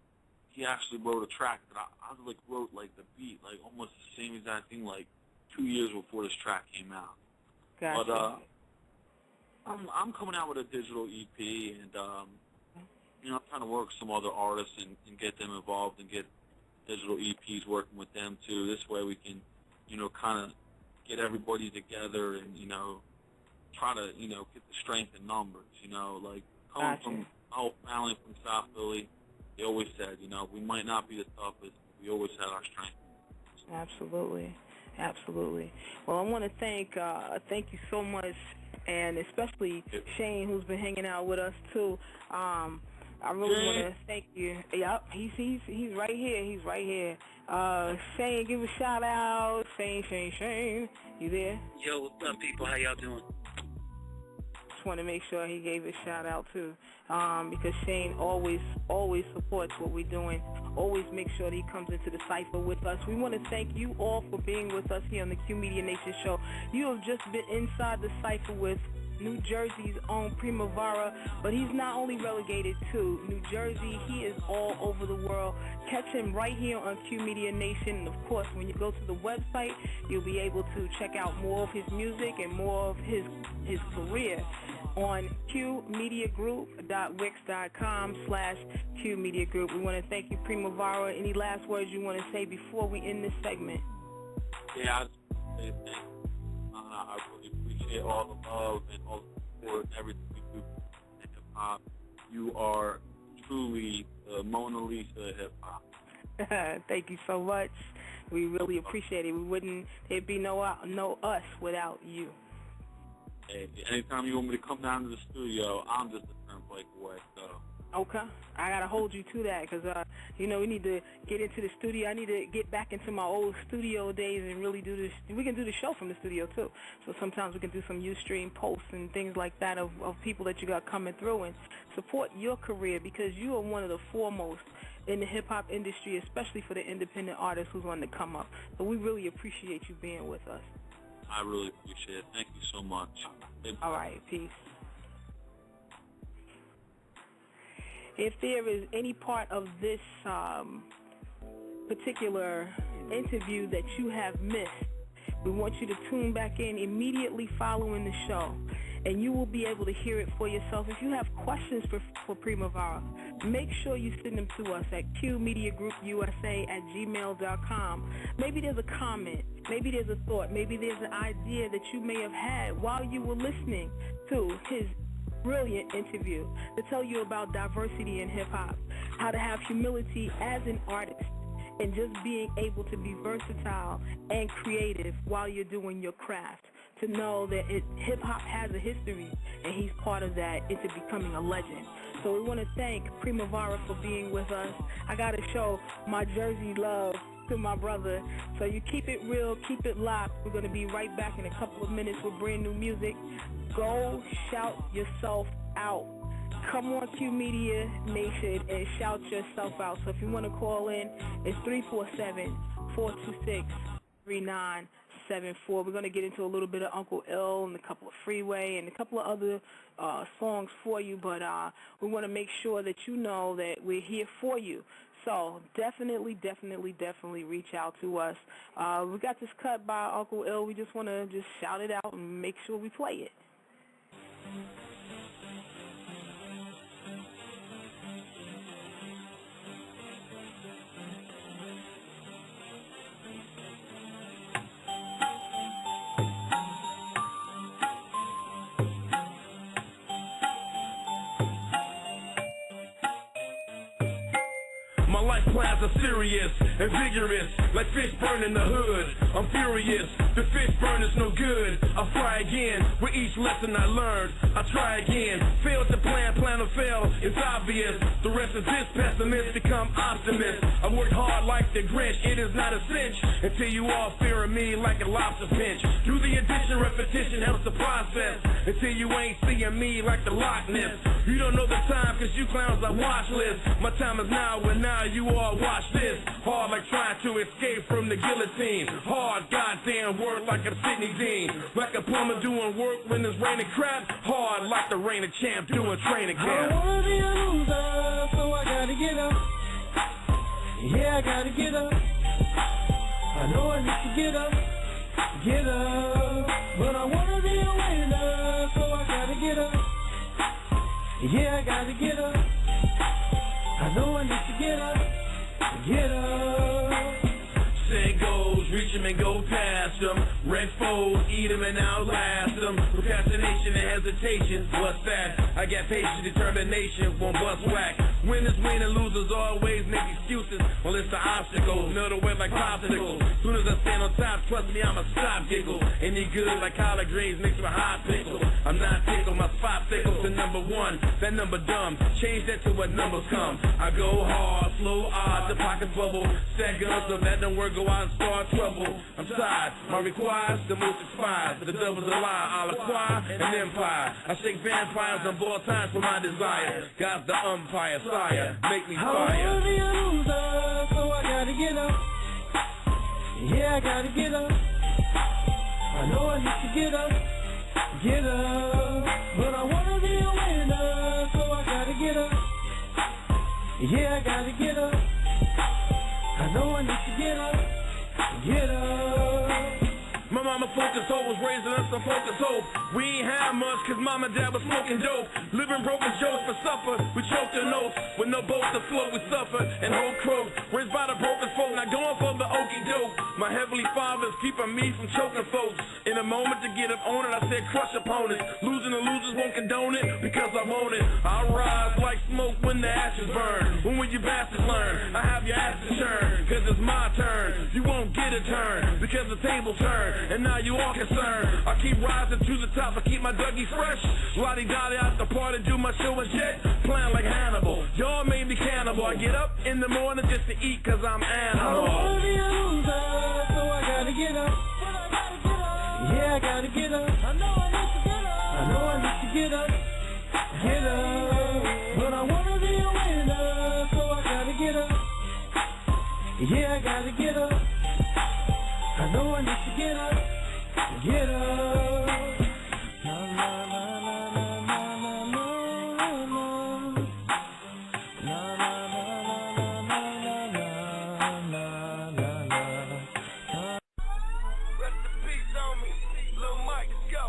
he actually wrote a track that I wrote the beat, almost the same exact thing, 2 years before this track came out. Gotcha. But I'm coming out with a digital EP, and I'm trying to work with some other artists and get them involved and get digital EPs working with them too. This way we can, kind of get everybody together and try to get the strength in numbers. Coming from my whole family from South Philly, they always said, we might not be the toughest, but we always had our strength. Absolutely. Well, I want to thank you so much, and especially Shane, who's been hanging out with us too. I really want to thank you. Yep, he's right here. He's right here. Shane, give a shout out. Shane, you there? Yo, what's up, people? How y'all doing? Just want to make sure he gave a shout out too, because Shane always supports what we're doing. Always make sure that he comes into the cipher with us. We want to thank you all for being with us here on the Q Media Nation show. You have just been inside the cipher with New Jersey's own Premavara, but he's not only relegated to New Jersey, he is all over the world. Catch him right here on Q Media Nation. And of course, when you go to the website, you'll be able to check out more of his music and more of his career on qmediagroup.wix.com/qmediagroup. We want to thank you, Premavara. Any last words you want to say before we end this segment? Yeah, I just want to say thank you. I really appreciate all the love and all the support and everything we do in hip-hop. You are truly the Mona Lisa of hip-hop. Thank you so much. We really appreciate it. There'd be no us without you. Hey, anytime you want me to come down to the studio, I'm just a turnpike away, so. Okay. I got to hold you to that because, we need to get into the studio. I need to get back into my old studio days and really do this. We can do the show from the studio, too. So sometimes we can do some Ustream posts and things like that of people that you got coming through and support your career because you are one of the foremost in the hip-hop industry, especially for the independent artists who's on the come up. So we really appreciate you being with us. I really appreciate it. Thank you so much. All right, peace. If there is any part of this particular interview that you have missed, we want you to tune back in immediately following the show, and you will be able to hear it for yourself. If you have questions for Premavara, make sure you send them to us at qmediagroupusa@gmail.com. Maybe there's a comment, maybe there's a thought, maybe there's an idea that you may have had while you were listening to his brilliant interview to tell you about diversity in hip-hop, how to have humility as an artist, and just being able to be versatile and creative while you're doing your craft, to know that hip-hop has a history, and he's part of that into becoming a legend. So we want to thank Premavara for being with us. I got to show my Jersey love to my brother. So you keep it real, keep it locked. We're going to be right back in a couple of minutes with brand new music. Go shout yourself out. Come on Q Media Nation and shout yourself out. So if you want to call in, it's 347-426-3974. We're going to get into a little bit of Uncle Ill and a couple of Freeway and a couple of other songs for you, but we want to make sure that you know that we're here for you. So definitely reach out to us. We got this cut by Uncle Ill. We just want to just shout it out and make sure we play it. My life plans are serious and vigorous, like fish burning the hood. I'm furious, the fish burn is no good. I'll try again, with each lesson I learned. I try again, fail to plan to fail, it's obvious. The rest of this pessimist become optimist. I worked hard like the Grinch, it is not a cinch, until you all fear me like a lobster pinch. Do the addition, repetition helps the process, until you ain't seeing me like the Loch Ness. You don't know the time, cause you clowns are watch list. My time is now, and now you all watch this. Hard like trying to escape from the guillotine. Hard goddamn work like a Sydney Dean. Like a plumber doing work when it's raining crap. Hard like the rain of champ doing training camp. I don't wanna be a loser, so I gotta get up. Yeah, I gotta get up. I know I need to get up. But I wanna be a winner, so I gotta get up. Yeah, I gotta get up. I know I need to get up. Set goals, reach them and go past them. Red foes, eat them and outlast them. Procrastination and hesitation, what's that? I got patience, determination, won't bust whack. Winners win and losers always make excuses. Well, it's the obstacles, know the way like popsicles. Soon as I stand on top, trust me, I'm a stop giggle. Any good like collard greens mixed with hot pickles. I'm not tickled, my spot tickles to number one. That number dumb, change that to what numbers come. I go hard, slow odds, the pockets bubble. Set guns, so that don't work, go out and start trouble. I'm tired, my requires, the most expires. The devil's a lie, I'll acquire an empire. I shake vampires on both times for my desire. God's the umpire, sire, make me fire. I don't wanna be a loser, so I gotta get up. Yeah, I gotta get up. I know I need to get up. get up. But I wanna be a winner, so I gotta get up. Yeah, I gotta get up. I know I need to get up. Get up. My mama focused hoe was raising us on focus hope. We ain't had much cause mom and dad was smoking dope. Living broken jokes for supper. We choked their notes. With no boats to float we suffer and hope croaks. Raised by the broken folk, not going for the okie doke. My heavenly father's keeping me from choking folks. In a moment to get up on it, I said crush opponents. Losing the losers won't condone it because I want it. I rise like smoke when the ashes burn. When will you bastards learn? I have your asses turned cause it's my turn. You won't get a turn because the table turned. And now you all concerned. I keep rising to the top, I keep my Dougie fresh. Lottie-dottie out the party, do my show and jet. Playing like Hannibal, y'all made me cannibal. I get up in the morning just to eat cause I'm animal. I wanna be a loser, so I gotta get up. Yeah, I gotta get up. I know I need to get up. Get up. But I wanna be a winner, so I gotta get up. Yeah, I gotta get up. I know I need to get up, get up. Na na na na na na na na. Na na na na na na na na. Rest in peace on me, Lil Mike, let's go.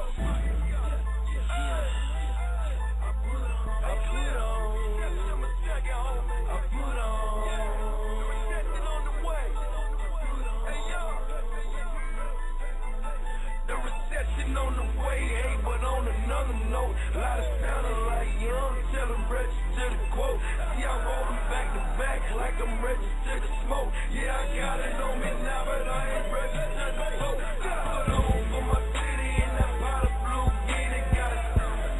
I put on. On the way. Hey yo. The recession on the way, hey, but on another note, a lot of sounding like young, tell them register the quote. See, I roll them back to back like I'm registered to smoke. Yeah, I got it on me now, but I ain't registered to vote. Put on for my city and that pot of blue, get it, got it.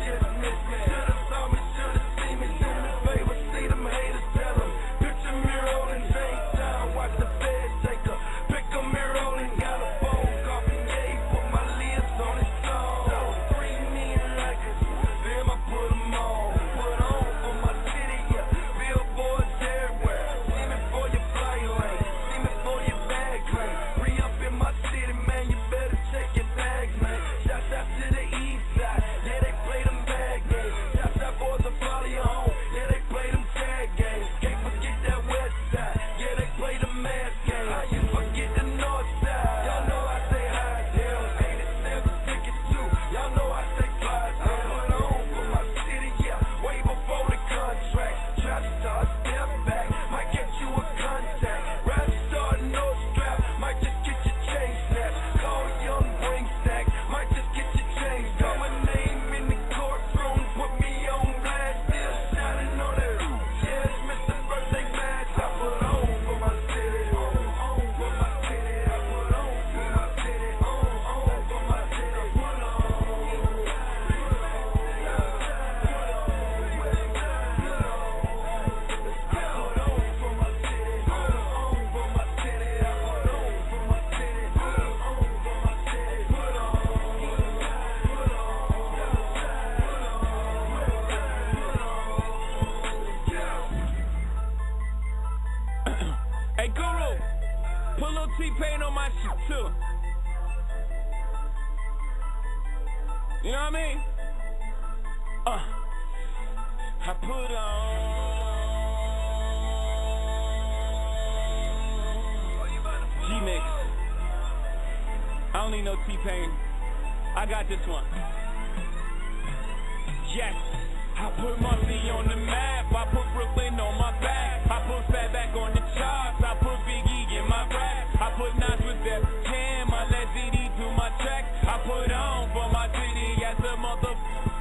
Just miss me, should've saw me, should've seen me, do me a favor, see them haters, tell them. Picture me rolling, ain't time, watch the feds take a pick a mirror rolling, got a phone call from Ye, put my lips on his song. 3 million likers, them I put them on. Put on for my city, yeah, billboards everywhere. See me for your flight lane, see me for your bag claim. Re-up in my city, man, you better check your bags, man. Shouts out to the east side, yeah, they play them bad games. Shouts out for the follow you home, yeah, they play them tag games. Can't forget that west side, yeah, they play the mask game. How you forget the north side? Y'all know I say high tail, 87 ticket too. Y'all know I say fly tail. Put on for my city, yeah, way before the contract. Trap star, step back, might get you a contact. Rap star, no strap, might just get your chain snapped. Call young, bring stack, might just get your chain snapped. Got my name in the courtroom, put me on blast, still shining on it. Yes, Mr. Birthday Match, I put on for my city. On for my city, I put on for my city. On for my city, I put on. Hey Guru, put a little T-Pain on my shit too. You know what I mean? I put on. G-Mix. I don't need no T-Pain. I got this one. Yes. I put Marcy on the map. I put Brooklyn on my back. I put Fat back on the charts. I put Biggie in my rap. I put Nas with that Cam. I let ZD do my track. I put on for my city as a motherfucker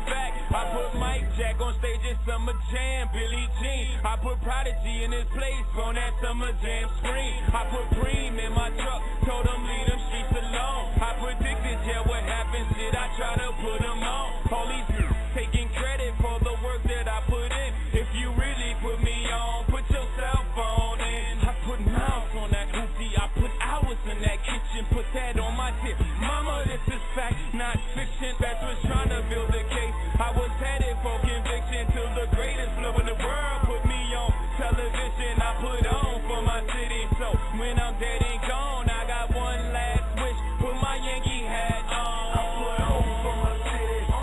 fact. I put Mike Jack on stage at Summer Jam. Billie Jean. I put Prodigy in his place on that Summer Jam screen. I put Preem in my truck. Told him leave them streets alone. I predicted, yeah, what happens? Did I try to put him on? All these taking credit for the work that I put in. If you really put me on, put your cell phone in. I put mouths on that hoopty. I put hours in that kitchen. Put that on my tip. Mama, this is fact, not fiction. That's what's trying to build a case. I was headed for conviction till the greatest blow in the world put me on television. I put on for my city. So when I'm dead and gone, I got one last wish. Put my Yankee hat on. I put on for my city.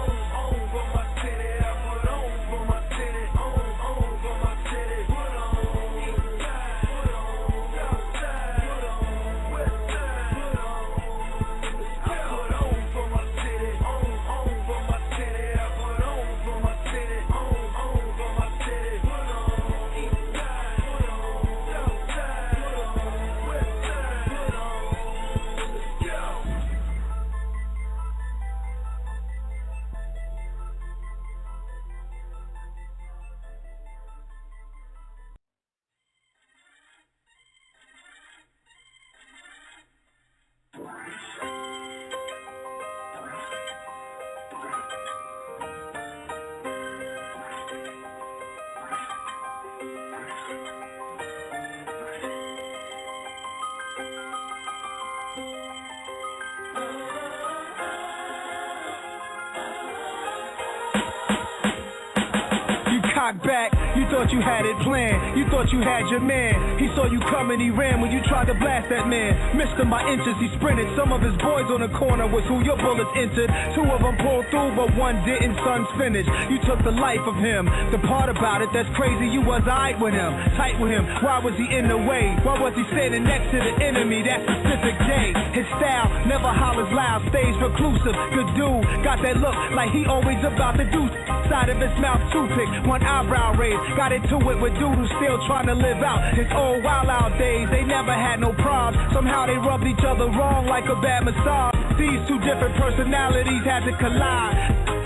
cocked back. You thought you had it planned. You thought you had your man. He saw you coming, he ran when you tried to blast that man. Missed him by inches, he sprinted. Some of his boys on the corner was who your bullets entered. 2 of them pulled through, but 1 didn't. Son's finished. You took the life of him. The part about it that's crazy, you was alright with him, tight with him. Why was he in the way? Why was he standing next to the enemy that specific day? His style never hollers loud, stays reclusive. Good dude, got that look like he always about to do. Side of his mouth toothpick, 1 eyebrow raised. Got into it with dude who's still trying to live out his old wild out days. They never had no problems. Somehow they rubbed each other wrong like a bad massage. These 2 different personalities had to collide.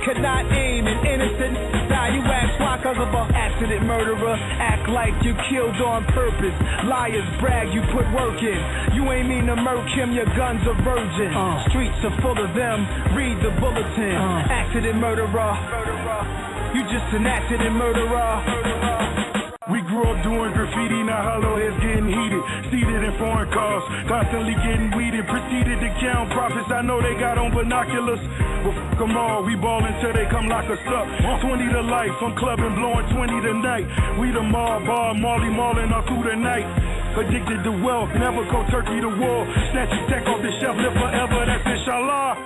Could not aim an innocent die. You ask why? Cause of an accident murderer. Act like you killed on purpose. Liars brag you put work in. You ain't mean to murk him, your gun's a virgin. Streets are full of them. Read the bulletin. Accident murderer. You just an accident murderer. We grew up doing graffiti, now hollow heads getting heated. Seated in foreign cars, constantly getting weeded. Proceeded to count profits, I know they got on binoculars. Well, fuck them all, we ballin' till they come lock us up. 20 to life, I'm clubbing, blowing 20 tonight. We the mob, bar, Marley mauling all through the night. Addicted to wealth, never go turkey to war. Snatch your tech off the shelf, live forever, that's inshallah.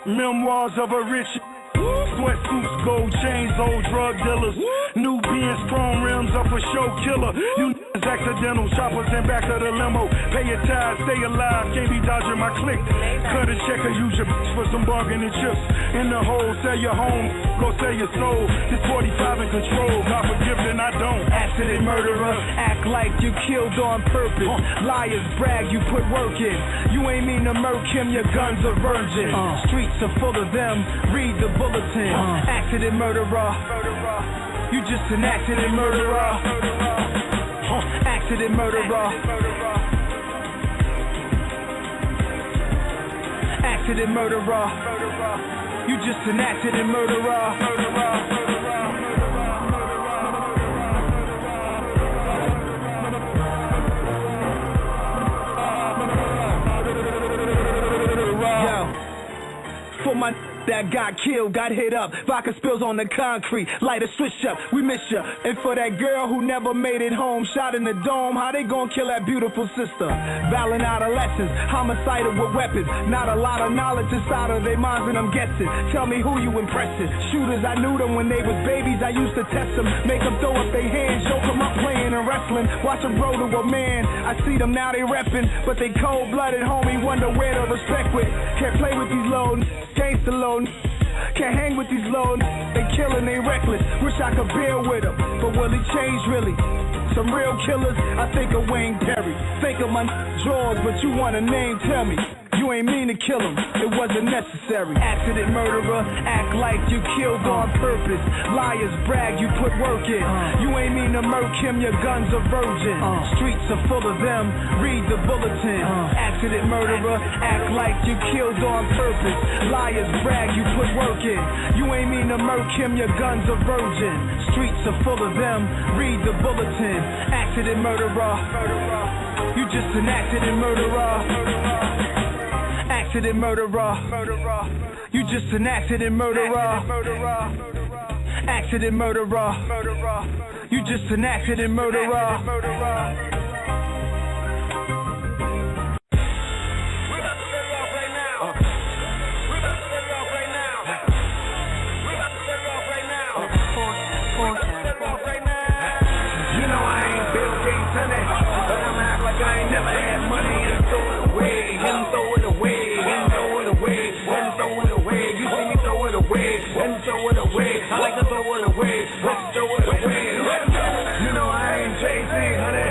Memoirs of a rich. Sweatsuits, gold chains, old drug dealers. New Benz, chrome rims up a show killer. You niggas accidental, shoppers in back of the limo. Pay your tithes, stay alive, can't be dodging my click. Cut a check or use your bitch for some bargaining chips. In the hole, sell your home, go sell your soul. This 45 in control, God forgive then I don't. Accident murderer, act like you killed on purpose. Liars brag you put work in. You ain't mean to murk him, your gun's a virgin. Streets are full of them, read the bulletin. Accident murderer. You just an accident murderer. Accident murderer. Accident murderer. You just an accident murderer. For my that got killed, got hit up, vodka spills on the concrete, light a switch up, we miss ya. And for that girl who never made it home, shot in the dome, how they gon' kill that beautiful sister? Violent adolescents, homicidal with weapons, not a lot of knowledge inside of their minds and I'm guessing. Tell me who you impressing? Shooters, I knew them when they was babies, I used to test them, make them throw up their hands, choke them up playing and wrestling, watch them grow to a man. I see them now, they reppin', but they cold-blooded, homie, wonder where the respect with. Can't play with these low gangsta low. Can't hang with these low. They killin', they reckless. Wish I could bear with them, but will he change really? Some real killers, I think of Wayne Perry. Think of my drawers, but you want a name, tell me. You ain't mean to kill him, it wasn't necessary. Accident murderer, act like you killed on purpose. Liars brag, you put work in. You ain't mean to murk him, your gun's a virgin. Streets are full of them, read the bulletin. Accident murderer, act like you killed on purpose. Liars brag, you put work in. You ain't mean to murk him, your gun's a virgin. Streets are full of them, read the bulletin. Accident murderer, you just an accident murderer. Accident murderer. You just an accident murderer. Accident murderer. You just an accident murderer. I like to throw it away, let's throw it away. You know I ain't Jay-Z, honey,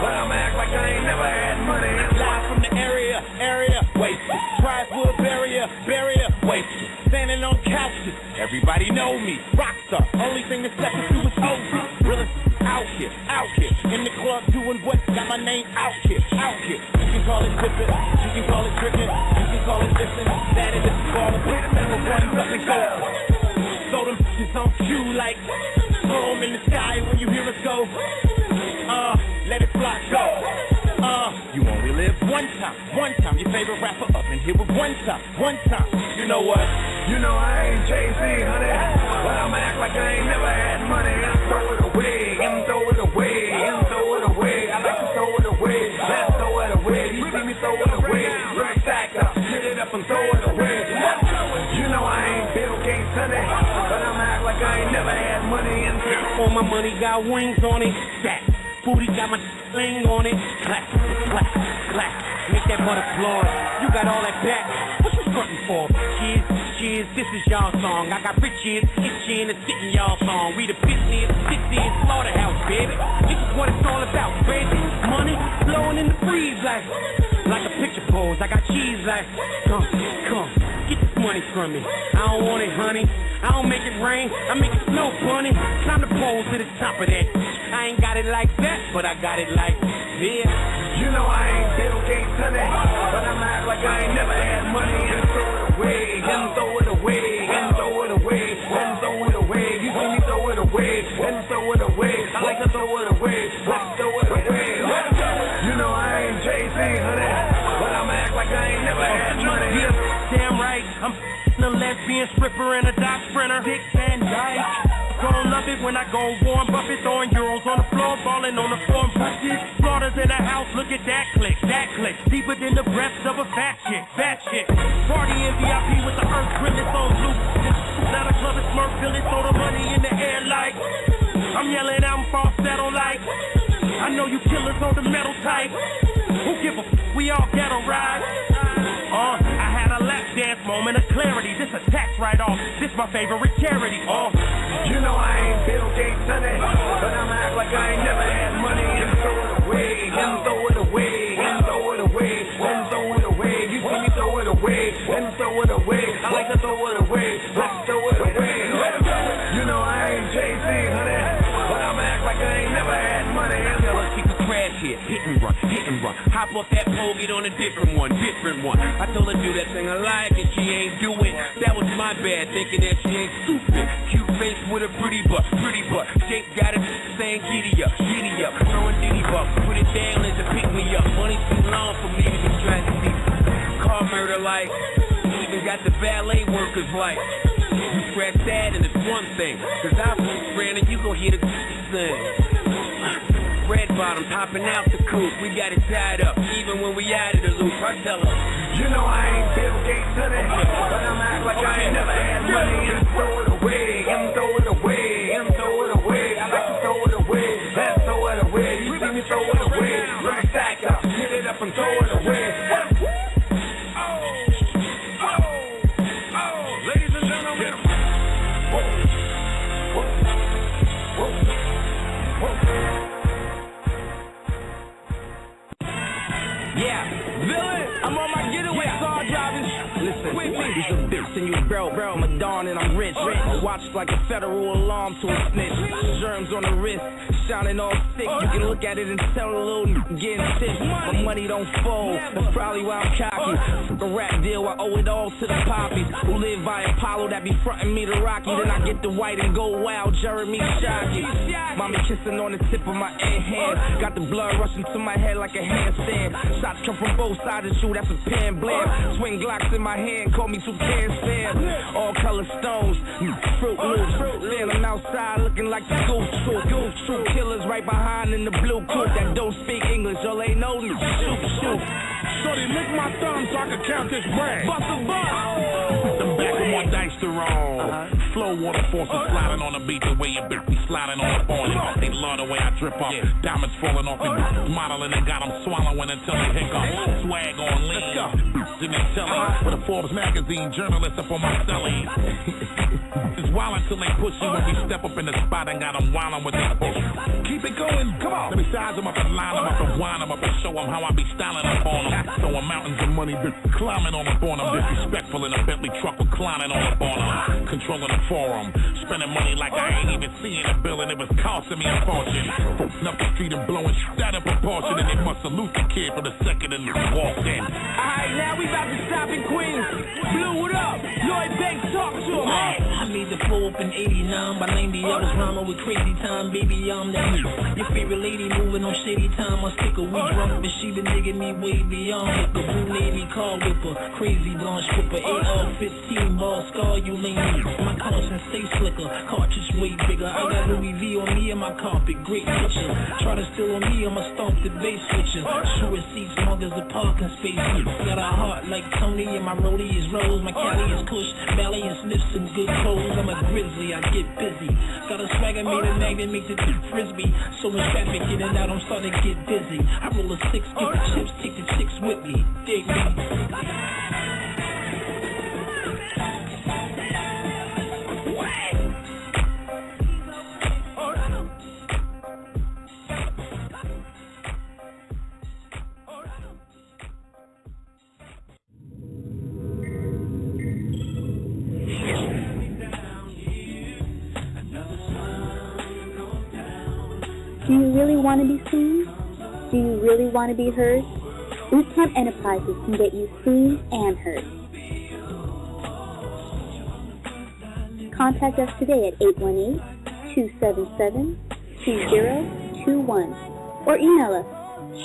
but I'ma act like I ain't never had money. Live from the area, wasted. Tribeswood barrier, wasted. Standing on couches, everybody know me. Rockstar, only thing that's left to do is OG. Really out here, in the club doing what? Got my name out here. You can call it dipping, you can call it tricking, you can call it lifting. That is just ball of it, never run, nothing go. Throw them bitches on cue like throw them in the sky when you hear us go. Let it fly, go. You only live one time. Your favorite rapper up in here with one time. You know what? You know I ain't Jay-Z, honey, but I'ma act like I ain't never had money. All my money got wings on it. Stack. Booty got my sling on it. Clap, clap, clap. Make that butter applaud. You got all that back. What you frontin' for? Cheers, cheers, this is y'all song. I got riches, itching and sitting y'all song. We the business, slaughterhouse, baby. This is what it's all about, crazy. Money blowing in the breeze like a picture pose. I got cheese like, come, get this money from me. I don't want it, honey. I don't make it rain, I make it snow, bunny. Time to pose to the top of that. I ain't got it like that, but I got it like this. You know I ain't Bill Gates, honey, but I'm act like I ain't never had money and throw it away, and throw it away, and throw it away, and throw it away. You see me throw it away, and throw it away. I like to throw it away, let's throw it away. You know I ain't Jay-Z, honey, but I'm act like I ain't never had money. Yeah, damn right, I'm a lesbian stripper and a dock sprinter. Dick Van Dyke. Gon' love it when I go warm Buffett, throwing euros on the floor, balling on the form bushes. Slaughters in the house, look at that click, deeper than the breasts of a fat chick. Party in VIP with the earth grilling on loop. Now the club is smirk, feel it, throw the money in the air like I'm yelling out in falsetto like I know you killers on the metal type. Who give a f***? We all ghetto ride. I had a lap dance moment of clarity. This a tax write-off. This my favorite charity. You know I ain't Bill Gates, honey, but I'm act like I ain't never had money and throw it away, and throw it away, and throw it away, and throw it away. You see me throw it away, and throw it away. I like to throw it away, let's throw it away. You know I ain't Jay-Z, honey, but I'm act like I ain't never had money. Tell us keep the crash here, hit and run. Hop off that pole, get on a different one. I told her do that thing I like and she ain't do it. That was my bad, thinking that she ain't stupid. Cute face with a pretty butt. Shape got it, saying giddy up. Throwing ditty bucks, put it down as a pick me up. Money's too long for me to be trying to see. Car murder like, even got the valet workers like. You scratch that and it's one thing, cause I ran and you gon' hear the sing. Red bottoms hopping out the coupe, we got it tied up, even when we out of the loop. I tell her, you know I ain't Bill Gates, honey, but I'm act like I ain't never had money and throw it away, and throw it away, and throw it away. I like to throw it away, and throw it away. You see me throw it away, let me stack up, get it up and throw it away. Ladies and gentlemen, yeah, villain, I'm on my getaway, car driving. Listen, he's a bitch and you bro, I'm a don and I'm rich. Watch like a federal alarm to a snitch. Germs on the wrist, shining all sick. You can look at it and tell a little getting sick. My money don't fold, that's probably why I'm cocky. The rap deal, I owe it all to the poppies who live by Apollo that be frontin' me to Rocky. Then I get the white and go wild, Jeremy Shockey. Mommy kissing on the tip of my hand. Got the blood rushing to my head like a handstand. Shots come from both sides of you, that's a pen blare. Swing Glocks in my hand, call me Toucan Sam. All color stones, Fruit Loops. Standing outside looking like the Goose Troop. Killers right behind in the blue coupe that don't speak English, all they know is shoot. Shorty, lick my thumb so I can count this bread. Bust a bus. The back of my dice to roll. Flow water forces sliding on the beat the way your bitch be sliding on the phone. They love the way I drip up. Diamonds falling off and modeling and got them swallowing until they hiccup. Swag on lean. In their telly. For the Forbes magazine, journalists up on my celly. It's wild until they push you when we step up in the spot and got them wildin' with their push. Keep it going, come on. Let me size them up and line them up and wind them up and show them how I be styling up on them. Throwing mountains of money, bitch, climbing on up on them. Disrespectful in a Bentley truck with climbing on up on them. Controlling the forum, spending money like I ain't even seeing the bill and it was costing me a fortune. From up the street and blowing out of proportion and they must salute the kid for the second and walked in. Alright, now we about to stop in Queens. Blew it up. Lloyd Banks, talk to him. I made the flow up in 89. By 90, I was rhyming with crazy time. Baby, I'm that your favorite lady moving on shady time. I stick a weed drunk, but she been digging me way beyond. With the blue navy car whipper, crazy blonde stripper, AR-15 ball hard scar you lame me. My caution stay slicker, cartridge way bigger. I got Louis V on me and my carpet, great picture. Try to steal on me, I'ma stomp the bass switcher. Sure seats long as the parking space. Got a heart like Tony and my rollie is Rose. My Cali is Kush, Valley and Sniff some good clothes. I'm a grizzly, I get busy. Got a swagger made a name that makes it frisbee. So much traffic in and out, I'm starting to get dizzy. I roll a 6, get the chips, take the chicks with me. Dig me. Do you really want to be seen? Do you really want to be heard? Bootcamp Enterprises can get you seen and heard. Contact us today at 818-277-2021 or email us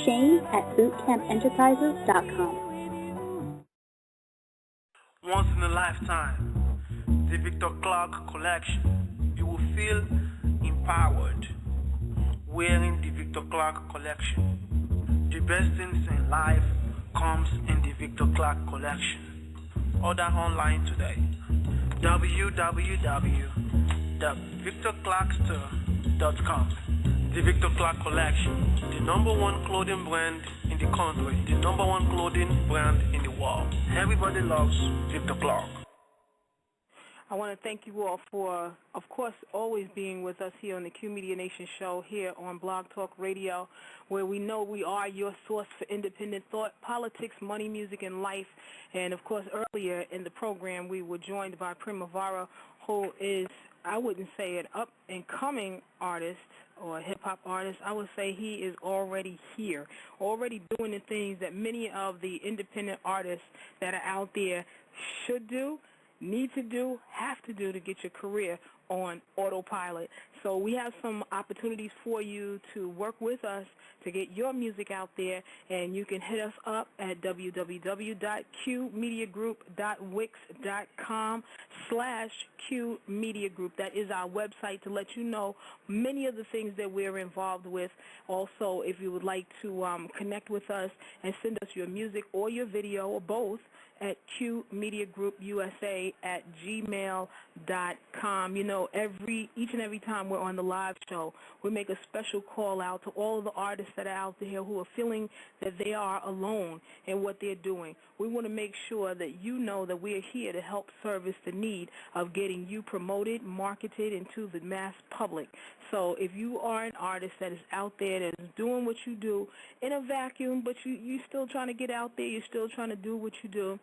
shane@bootcampenterprises.com. Once in a lifetime, the Victor Clark collection. You will feel empowered wearing the Victor Clark collection. The best things in life comes in the Victor Clark collection. Order online today. www.victorclarkstore.com. The Victor Clark collection, the #1 clothing brand in the country, the #1 clothing brand in the world. Everybody loves Victor Clark. I want to thank you all for, of course, always being with us here on the Q Media Nation show here on Blog Talk Radio, where we know we are your source for independent thought, politics, money, music, and life. And, of course, earlier in the program, we were joined by Premavara, who is, I wouldn't say an up-and-coming artist or a hip-hop artist. I would say he is already here, already doing the things that many of the independent artists that are out there should do, need to do, have to do to get your career on autopilot. So we have some opportunities for you to work with us to get your music out there, and you can hit us up at www.qmediagroup.wix.com/qmediagroup. That is our website to let you know many of the things that we're involved with. Also, if you would like to connect with us and send us your music or your video or both, at qmediagroupusa@gmail.com. You know, each and every time we're on the live show, we make a special call out to all of the artists that are out there who are feeling that they are alone in what they're doing. We want to make sure that you know that we're here to help service the need of getting you promoted, marketed into the mass public. So if you are an artist that is out there that is doing what you do in a vacuum, but you're still trying to get out there, you're still trying to do what you do,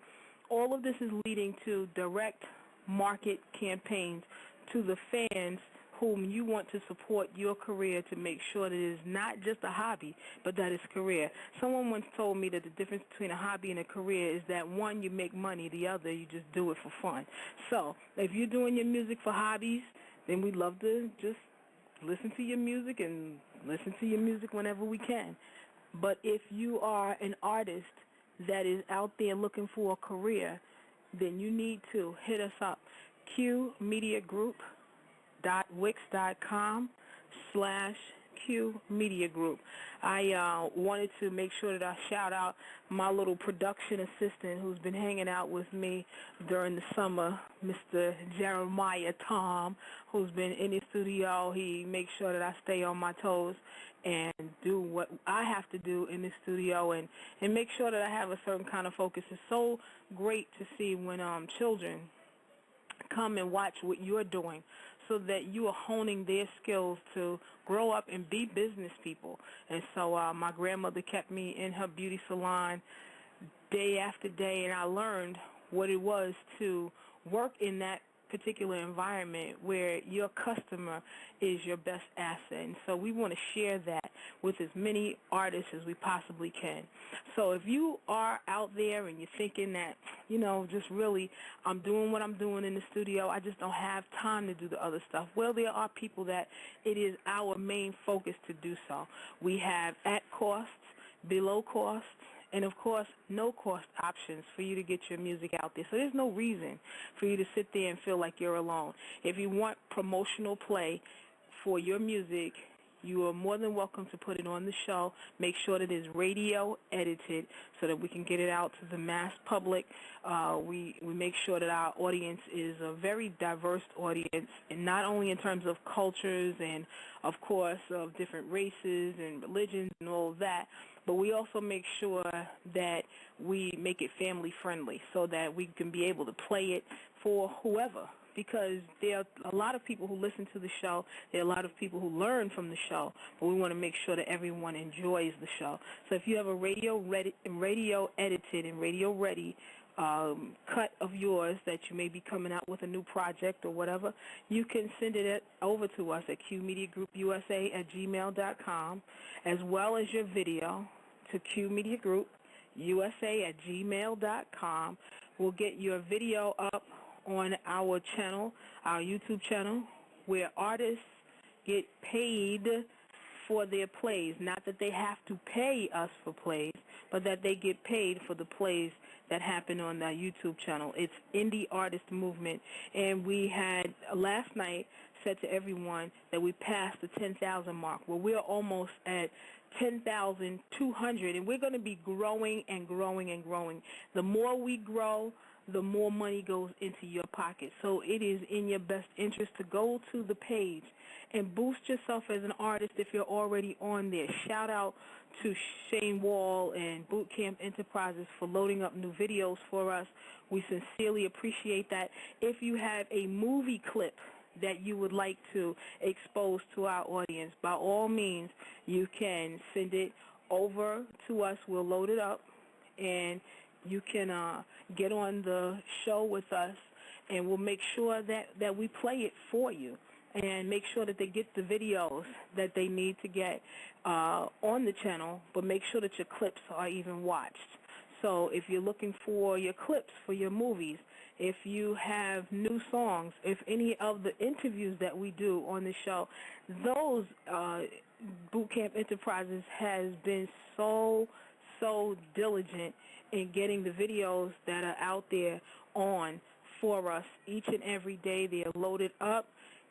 all of this is leading to direct market campaigns to the fans whom you want to support your career to make sure that it is not just a hobby, but that it's a career. Someone once told me that the difference between a hobby and a career is that one, you make money, the other, you just do it for fun. So if you're doing your music for hobbies, then we'd love to just listen to your music and listen to your music whenever we can. But if you are an artist that is out there looking for a career, then you need to hit us up, qmediagroup.wix.com/qmediagroup. I wanted to make sure that I shout out my little production assistant who's been hanging out with me during the summer, Mr. Jeremiah Tom, who's been in the studio. He makes sure that I stay on my toes and do what I have to do in the studio and make sure that I have a certain kind of focus. It's so great to see when children come and watch what you're doing so that you are honing their skills to grow up and be business people. And so my grandmother kept me in her beauty salon day after day, and I learned what it was to work in that particular environment where your customer is your best asset. And so we want to share that with as many artists as we possibly can. So if you are out there and you're thinking that, you know, just really I'm doing what I'm doing in the studio, I just don't have time to do the other stuff. Well, there are people that it is our main focus to do so. We have at costs, below costs, and, of course, no-cost options for you to get your music out there. So there's no reason for you to sit there and feel like you're alone. If you want promotional play for your music, you are more than welcome to put it on the show. Make sure that it is radio edited so that we can get it out to the mass public. We make sure that our audience is a very diverse audience, and not only in terms of cultures and, of course, of different races and religions and all of that, but we also make sure that we make it family friendly so that we can be able to play it for whoever. Because there are a lot of people who listen to the show. There are a lot of people who learn from the show, but we want to make sure that everyone enjoys the show. So if you have a radio edited and radio ready cut of yours that you may be coming out with a new project or whatever, you can send it over to us at qmediagroupusa@gmail.com, as well as your video to qmediagroupusa@gmail.com. We'll get your video up on our channel, our YouTube channel, where artists get paid for their plays. Not that they have to pay us for plays, but that they get paid for the plays that happen on the YouTube channel. It's Indie Artist Movement, and we had last night said to everyone that we passed the 10,000 mark. Well, we're almost at 10,200, and we're going to be growing and growing and growing. The more we grow, the more money goes into your pocket. So it is in your best interest to go to the page and boost yourself as an artist if you're already on there. Shout out to Shane Wall and Boot Camp Enterprises for loading up new videos for us. We sincerely appreciate that. If you have a movie clip that you would like to expose to our audience, by all means, you can send it over to us. We'll load it up, and you can get on the show with us, and we'll make sure that we play it for you and make sure that they get the videos that they need to get on the channel, but make sure that your clips are even watched. So if you're looking for your clips for your movies, if you have new songs, if any of the interviews that we do on the show, those Boot Camp Enterprises has been so diligent in getting the videos that are out there on for us each and every day. They are loaded up.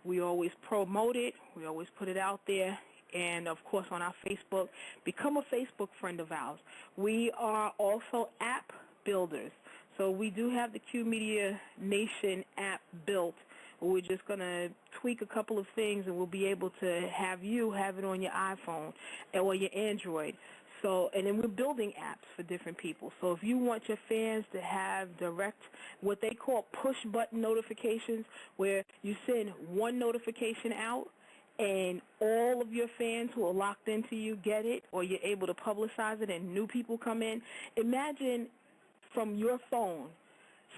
We always promote it. We always put it out there. And, of course, on our Facebook, become a Facebook friend of ours. We are also app builders. So we do have the Q Media Nation app built. We're just going to tweak a couple of things, and we'll be able to have you have it on your iPhone or your Android. So, and then we're building apps for different people. So if you want your fans to have direct, what they call push-button notifications, where you send one notification out, and all of your fans who are locked into you get it, or you're able to publicize it and new people come in. Imagine from your phone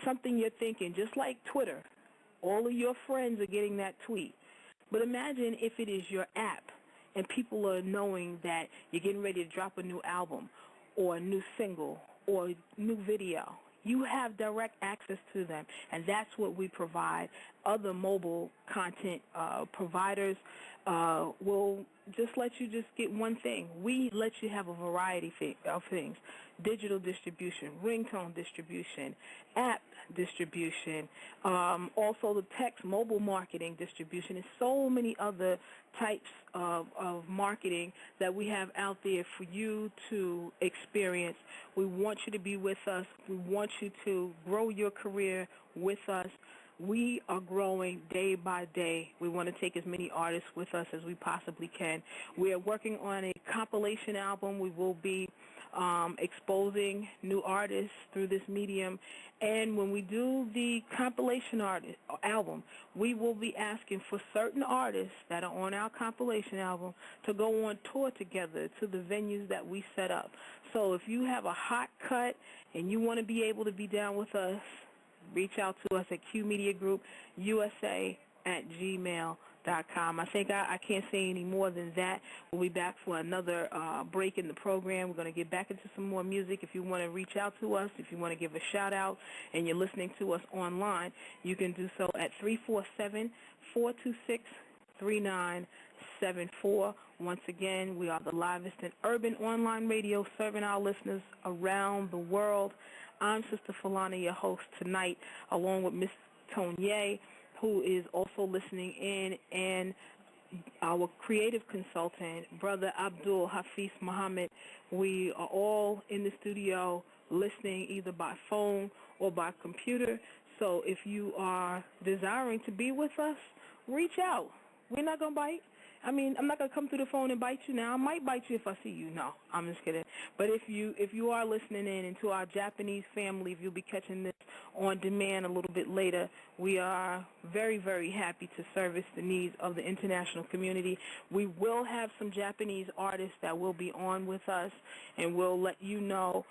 something you're thinking, just like Twitter. All of your friends are getting that tweet. But imagine if it is your app and people are knowing that you're getting ready to drop a new album or a new single or a new video. You have direct access to them, and that's what we provide. Other mobile content providers will just let you just get one thing. We let you have a variety of things: digital distribution, ringtone distribution, app distribution, also the text mobile marketing distribution, and so many other types of marketing that we have out there for you to experience. We want you to be with us. We want you to grow your career with us. We are growing day by day. We want to take as many artists with us as we possibly can. We are working on a compilation album. We will be exposing new artists through this medium. And when we do the compilation album, we will be asking for certain artists that are on our compilation album to go on tour together to the venues that we set up. So if you have a hot cut and you want to be able to be down with us, reach out to us at qmediagroupusa@gmail.com. I think I can't say any more than that. We'll be back for another break in the program. We're going to get back into some more music. If you want to reach out to us, if you want to give a shout-out, and you're listening to us online, you can do so at 347-426-39 874. Once again, we are the livest in urban online radio, serving our listeners around the world. I'm Sister Falana, your host tonight, along with Miss Tonier, who is also listening in, and our creative consultant, Brother Abdul Hafiz Muhammad. We are all in the studio listening either by phone or by computer. So if you are desiring to be with us, reach out. We're not going to bite. I mean, I'm not going to come through the phone and bite you now. I might bite you if I see you. No, I'm just kidding. But if you are listening in, and to our Japanese family, if you'll be catching this on demand a little bit later, we are very, very happy to service the needs of the international community. We will have some Japanese artists that will be on with us, and we'll let you know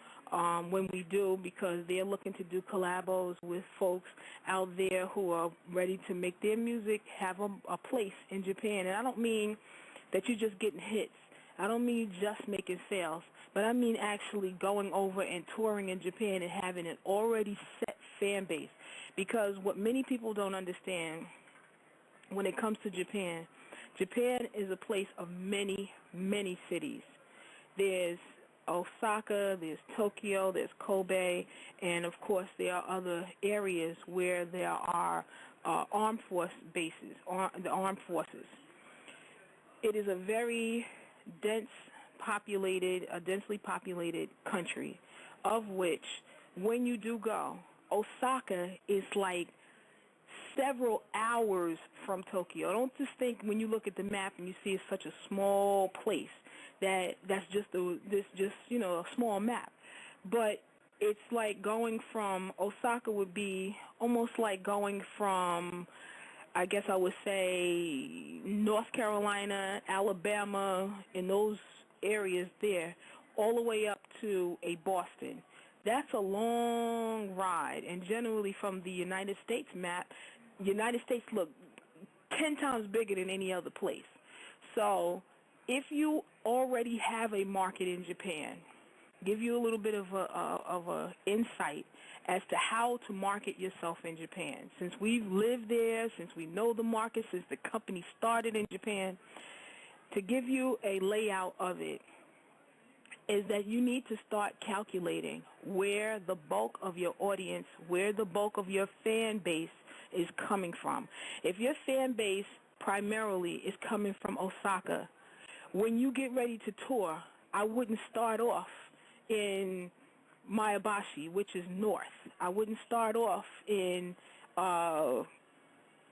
when we do, because they're looking to do collabos with folks out there who are ready to make their music have a place in Japan. And I don't mean that you're just getting hits. I don't mean just making sales, but I mean actually going over and touring in Japan and having an already set fan base. Because what many people don't understand when it comes to Japan, Japan is a place of many, many cities. There's Osaka, there's Tokyo, there's Kobe, and of course there are other areas where there are armed force bases, the armed forces. It is a very densely populated country, of which when you do go, Osaka is like several hours from Tokyo. Don't just think when you look at the map and you see it's such a small place that's just a small map. But it's like going from Osaka would be almost like going from, I guess I would say, North Carolina, Alabama, in those areas there, all the way up to a Boston. That's a long ride, and generally from the United States map, the United States look 10 times bigger than any other place. So if you already have a market in Japan, give you a little bit of a insight as to how to market yourself in Japan. Since we've lived there, since we know the market, since the company started in Japan, to give you a layout of it is that you need to start calculating where the bulk of your audience, where the bulk of your fan base is coming from. If your fan base primarily is coming from Osaka, when you get ready to tour, I wouldn't start off in Maebashi, which is north. I wouldn't start off in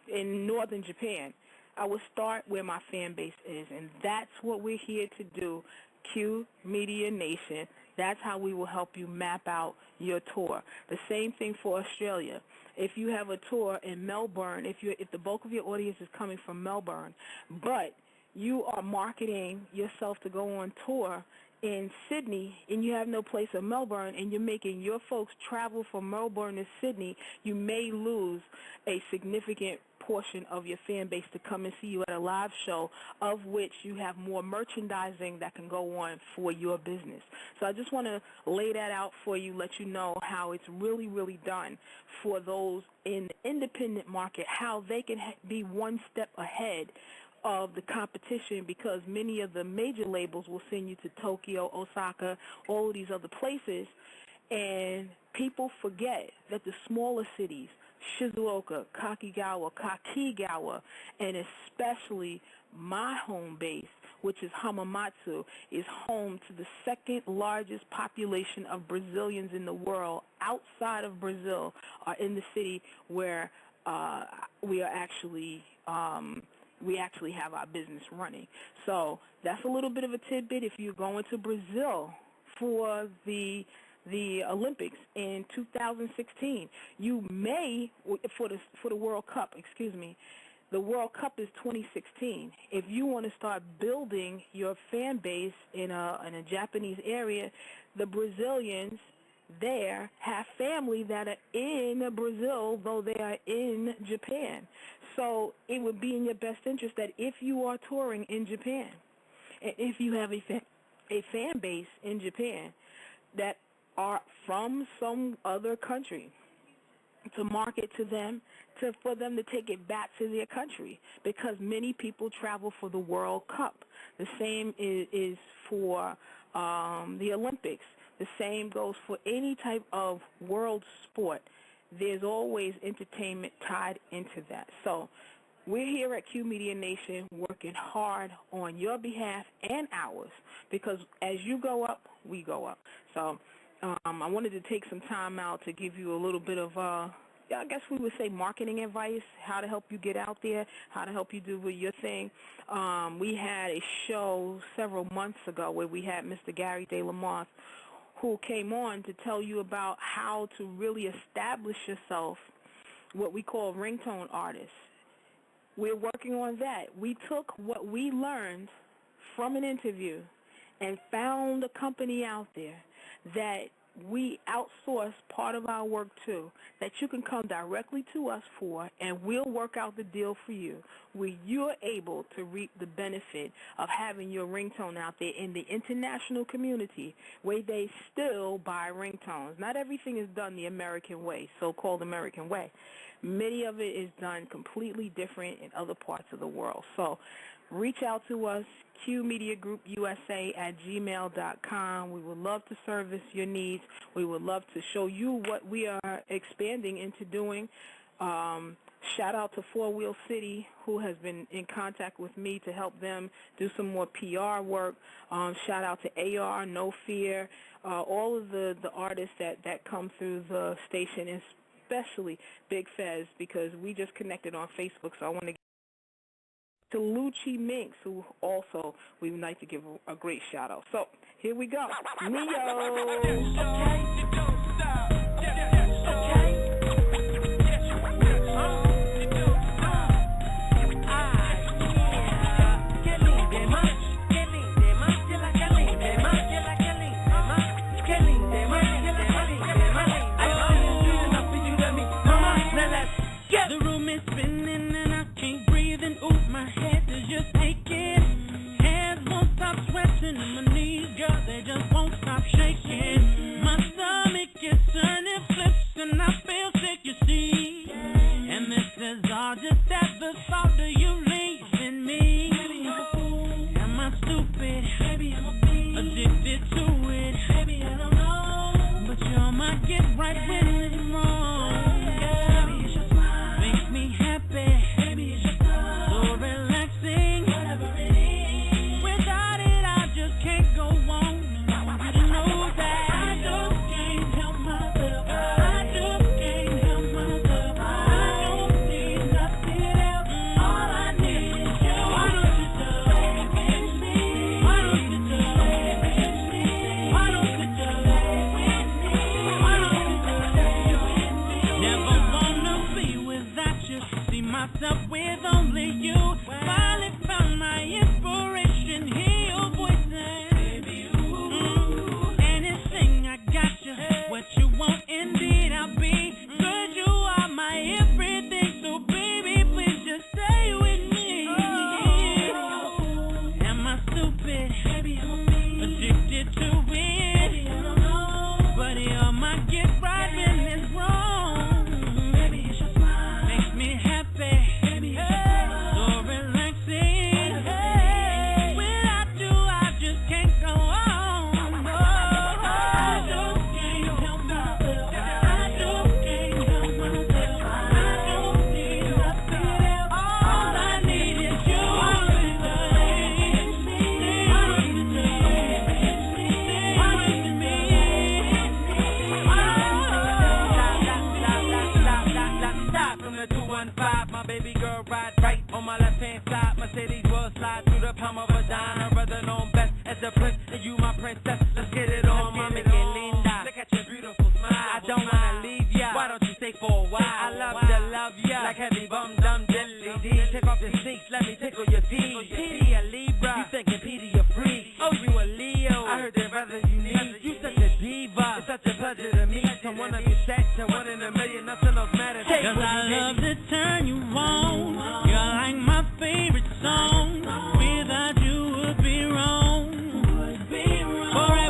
northern Japan. I would start where my fan base is, and that's what we're here to do, Q Media Nation. That's how we will help you map out your tour. The same thing for Australia. If you have a tour in Melbourne, if the bulk of your audience is coming from Melbourne, but you are marketing yourself to go on tour in Sydney and you have no place in Melbourne and you're making your folks travel from Melbourne to Sydney, you may lose a significant portion of your fan base to come and see you at a live show, of which you have more merchandising that can go on for your business. So I just want to lay that out for you, let you know how it's really, really done for those in the independent market, how they can be one step ahead of the competition, because many of the major labels will send you to Tokyo, Osaka, all of these other places, and people forget that the smaller cities, Shizuoka, Kakigawa, and especially my home base, which is Hamamatsu, is home to the second largest population of Brazilians in the world. Outside of Brazil are in the city where we actually have our business running. So that's a little bit of a tidbit. If you're going to Brazil for the Olympics in 2016, you may, for the World Cup, the World Cup is 2016. If you want to start building your fan base in a Japanese area, the Brazilians there have family that are in Brazil, though they are in Japan. So it would be in your best interest that if you are touring in Japan, and if you have a fan base in Japan that are from some other country, to market to them, for them to take it back to their country, because many people travel for the World Cup. The same is for the Olympics. The same goes for any type of world sport. There's always entertainment tied into that. So we're here at Q Media Nation working hard on your behalf and ours, because as you go up, we go up. So I wanted to take some time out to give you a little bit of, I guess we would say, marketing advice, how to help you get out there, how to help you do your thing. We had a show several months ago where we had Mr. Gary De Lamont, who came on to tell you about how to really establish yourself, what we call ringtone artists. We're working on that. We took what we learned from an interview and found a company out there that we outsource part of our work to, that you can come directly to us for, and we'll work out the deal for you, where you're able to reap the benefit of having your ringtone out there in the international community, where they still buy ringtones. Not everything is done the American way, so-called American way. Many of it is done completely different in other parts of the world. So reach out to us, qmediagroupusa@gmail.com. We would love to service your needs. We would love to show you what we are expanding into doing. Shout out to Four Wheel City, who has been in contact with me to help them do some more PR work. Shout out to AR, No Fear, all of the artists that come through the station, especially Big Fez, because we just connected on Facebook, so I want to to Lucci Minx, who also we would like to give a great shout-out. So, here we go. The room is spinning and I can't breathe, and ooh, my head is just aching. Hands won't stop sweating and my knees, girl, they just won't stop shaking. My stomach is turning flips and I feel sick, you see. And this is all just at the thought of you leaving me. Am I stupid? Addicted to it? I don't know. But you're my get right when it's wrong. With only you, finally found my inspiration. Hear your voices, baby. Anything I got you, what you want, indeed I'll be. 'Cause you are my everything, so baby, please just stay with me. Am I stupid? Addicted to it? But you're my get right when it's wrong. Makes me happy. My baby girl ride right on my left hand side. Mercedes will slide through the palm of a vagina. Brother known best as the prince, and you my princess. Let's get it on, mami, que linda. Look at your beautiful smile. I don't wanna leave ya. Why don't you stay for a while? I love to love ya like heavy bum dum dilly dee. Take off your sneaks, let me tickle your feet. Petey a Libra, you thinking Petey a freak? Oh, you a Leo? I heard that brother you need. You such a diva. It's such a pleasure to meet someone of your sex, and 1 in a million, nothing else matters. 'Cause I love to turn you on. You're like my favorite song. Without you would be wrong. Forever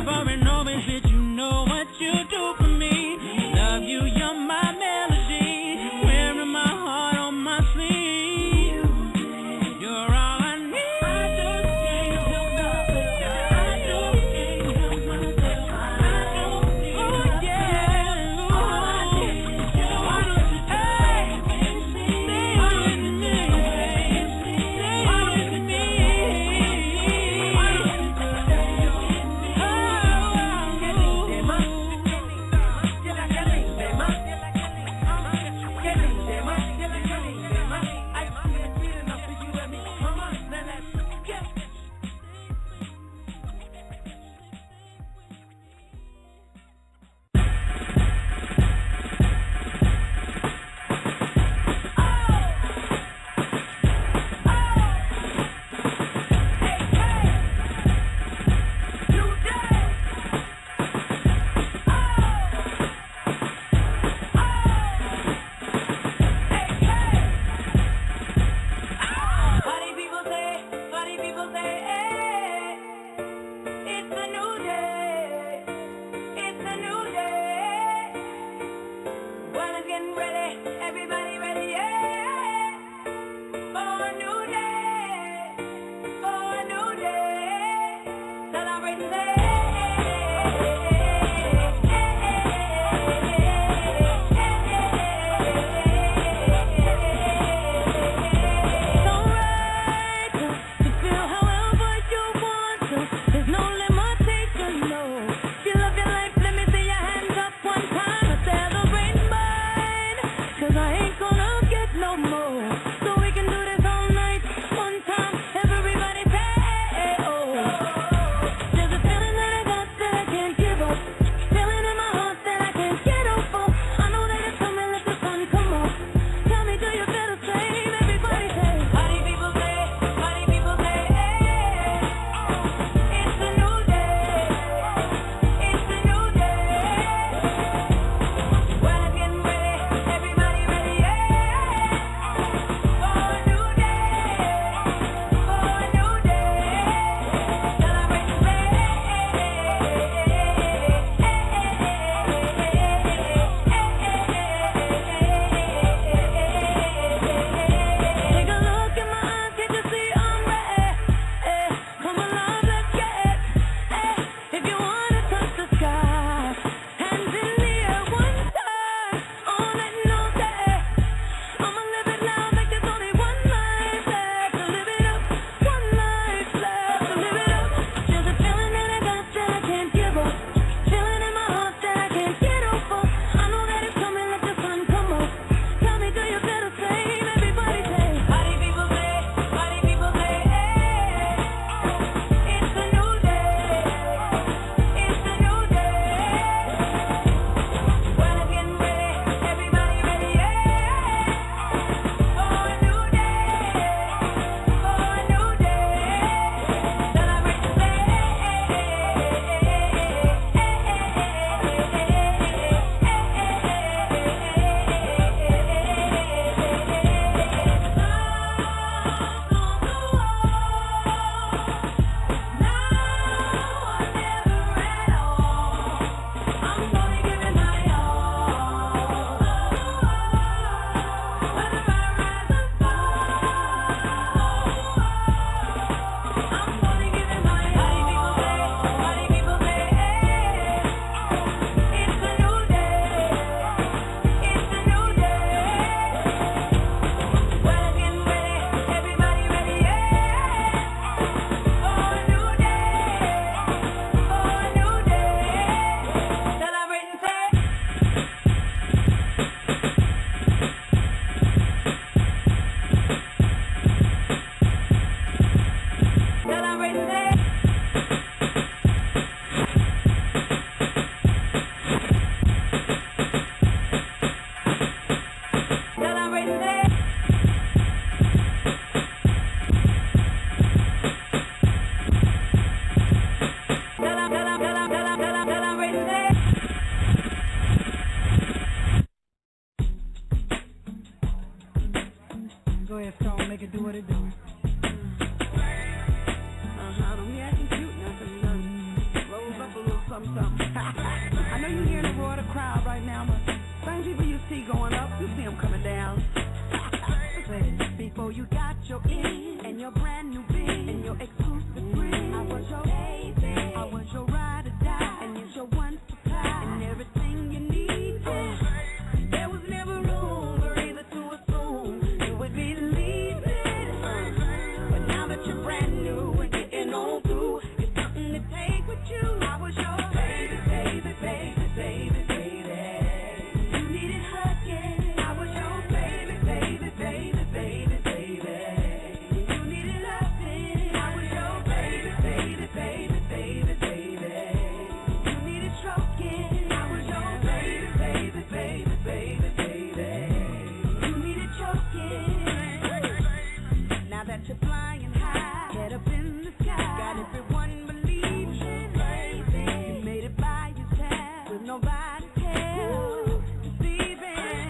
everyone believes you, baby. You made it by yourself with nobody else. Deceiving,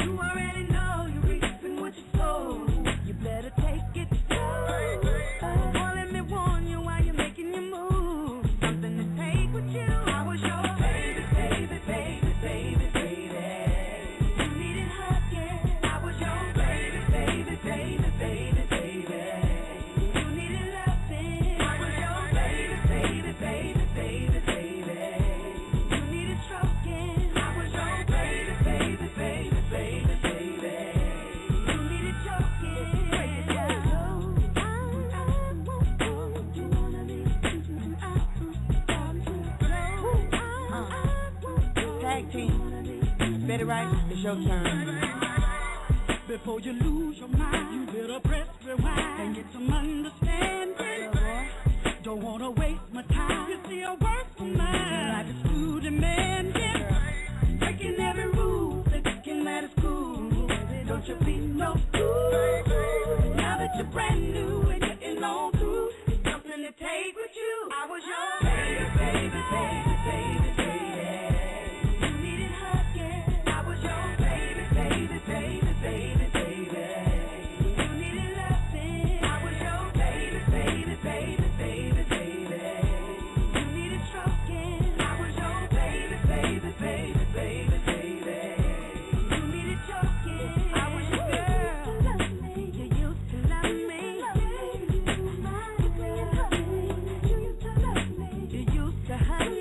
you already know you're reaping what you sow. You better take it slow. Well, let me warn you while you're making your move. Something to take with you. I was your baby, baby, baby, baby, baby. You needed hugging. I was your baby, baby, baby, baby, baby. You needed loving. I was your baby, baby, baby, baby, baby. You needed stroking. I was your baby, baby, baby, baby, baby. You needed choking. Break it down. Tag team. Betty Wright, it's your turn. Before you lose your mind, you better press rewind and get some understanding. Don't wanna waste my time. You see, I work for mine. Life is too demanding. Breaking every rule, thinking that it's cool. Don't you be no fool. Now that you're brand new and getting on through, it's something to take with you. I was your baby, baby, baby, baby, baby. You needed hugging. I was your baby, baby, baby, baby, baby. You needed loving. I was your baby, baby, baby, baby, baby. You needed stroking. I was your baby, baby, baby, baby, baby. You needed choking. I was your girl. You used to love me. You used to hug me.